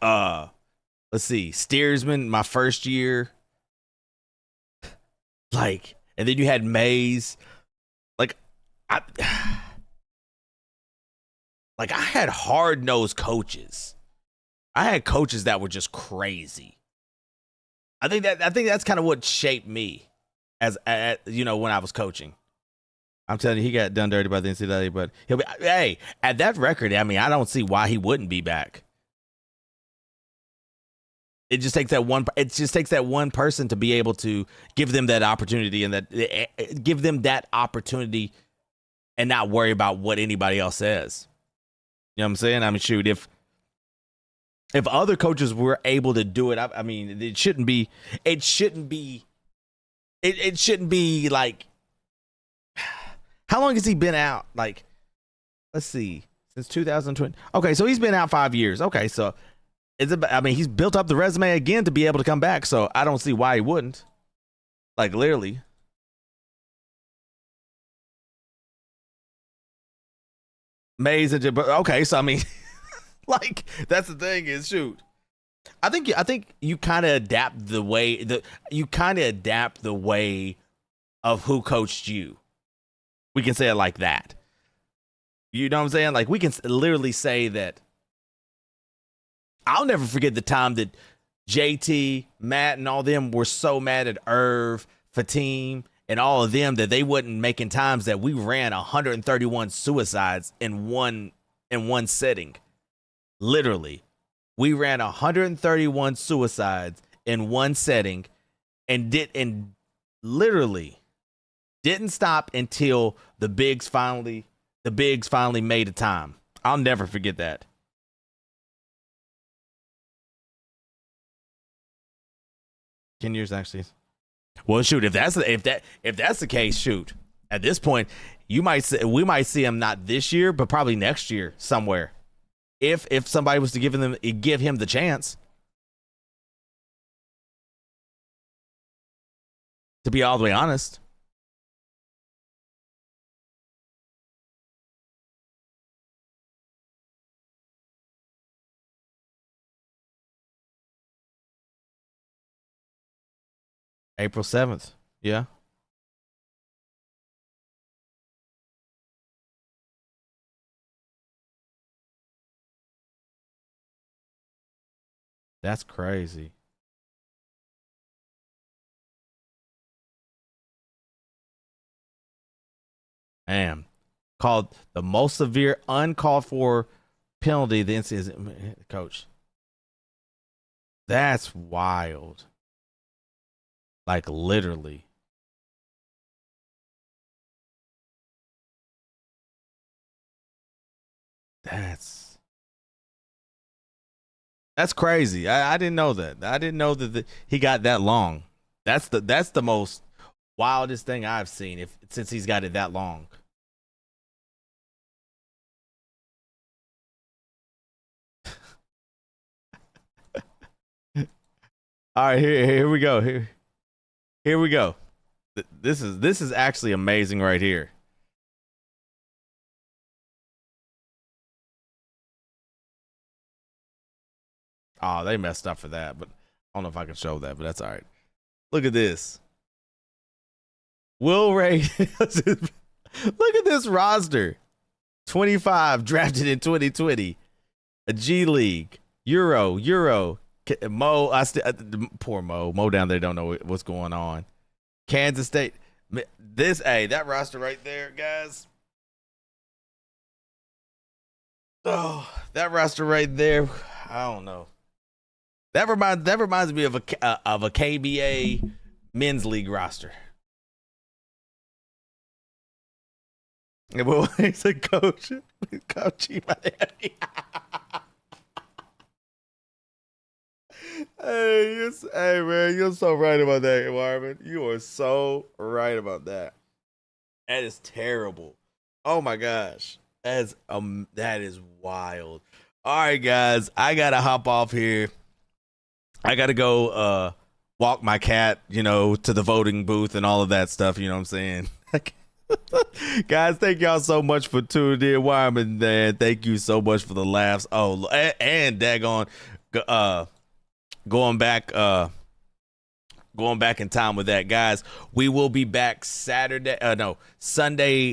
[SPEAKER 1] let's see, Steersman, my first year, like, and then you had Mays, like, I had hard-nosed coaches. I had coaches that were just crazy. I think that's kind of what shaped me as when I was coaching. I'm telling you, he got done dirty by the NCAA, but at that record, I mean, I don't see why he wouldn't be back. It just takes that one person to be able to give them that opportunity, and give them that opportunity and not worry about what anybody else says. You know what I'm saying? I mean, shoot, if other coaches were able to do it, I mean, it shouldn't be like, how long has he been out? Like, let's see, since 2020. Okay, so he's been out 5 years. Okay, so he's built up the resume again to be able to come back. So I don't see why he wouldn't. Like, literally. Mays and okay, so I mean, like, that's the thing is, shoot, I think you kind of adapt the way of who coached you. We can say it like that. You know what I'm saying? Like, we can literally say that. I'll never forget the time that JT, Matt, and all them were so mad at Irv, Fatim, and all of them that they wasn't making times, that we ran 131 suicides in one setting. Literally, we ran 131 suicides in one setting, and literally didn't stop until the bigs finally made a time. I'll never forget that. $10 years, actually. Well, shoot, if that's the case, shoot. At this point, we might see him not this year, but probably next year somewhere. If somebody was to give him the chance. To be all the way honest. April 7th. Yeah. That's crazy. Man. Called the most severe uncalled for penalty the NCAA coach. That's wild. Like, literally. That's crazy. I didn't know that. I didn't know that he got that long. That's the most wildest thing I've seen since he's got it that long. All right, here we go. Here we go. This is actually amazing right here. Oh, they messed up for that, but I don't know if I can show that, but that's all right. Look at this. Will Ray. Look at this roster. 25 drafted in 2020. A G League. Euro. Mo, poor Mo down there don't know what's going on. Kansas State. That roster right there, guys. Oh, that roster right there. I don't know. That reminds me of a KBA men's league roster. Well, he's a coach. Coach. Hey, man, you're so right about that, Marvin. You are so right about that. That is terrible. Oh my gosh, that is wild. All right, guys, I gotta hop off here. I gotta go walk my cat, to the voting booth and all of that stuff. You know what I'm saying? Guys, thank y'all so much for tuning in. Wyman, man, thank you so much for the laughs. Oh, and daggone, going back in time with that, guys. We will be back Sunday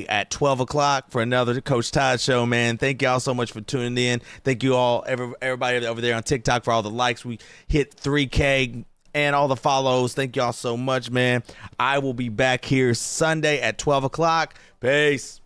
[SPEAKER 1] at 12 o'clock for another Coach Todd show, man. Thank y'all so much for tuning in. Thank you all, everybody over there on TikTok for all the likes. We hit 3K and all the follows. Thank y'all so much, man. I will be back here Sunday at 12 o'clock. Peace.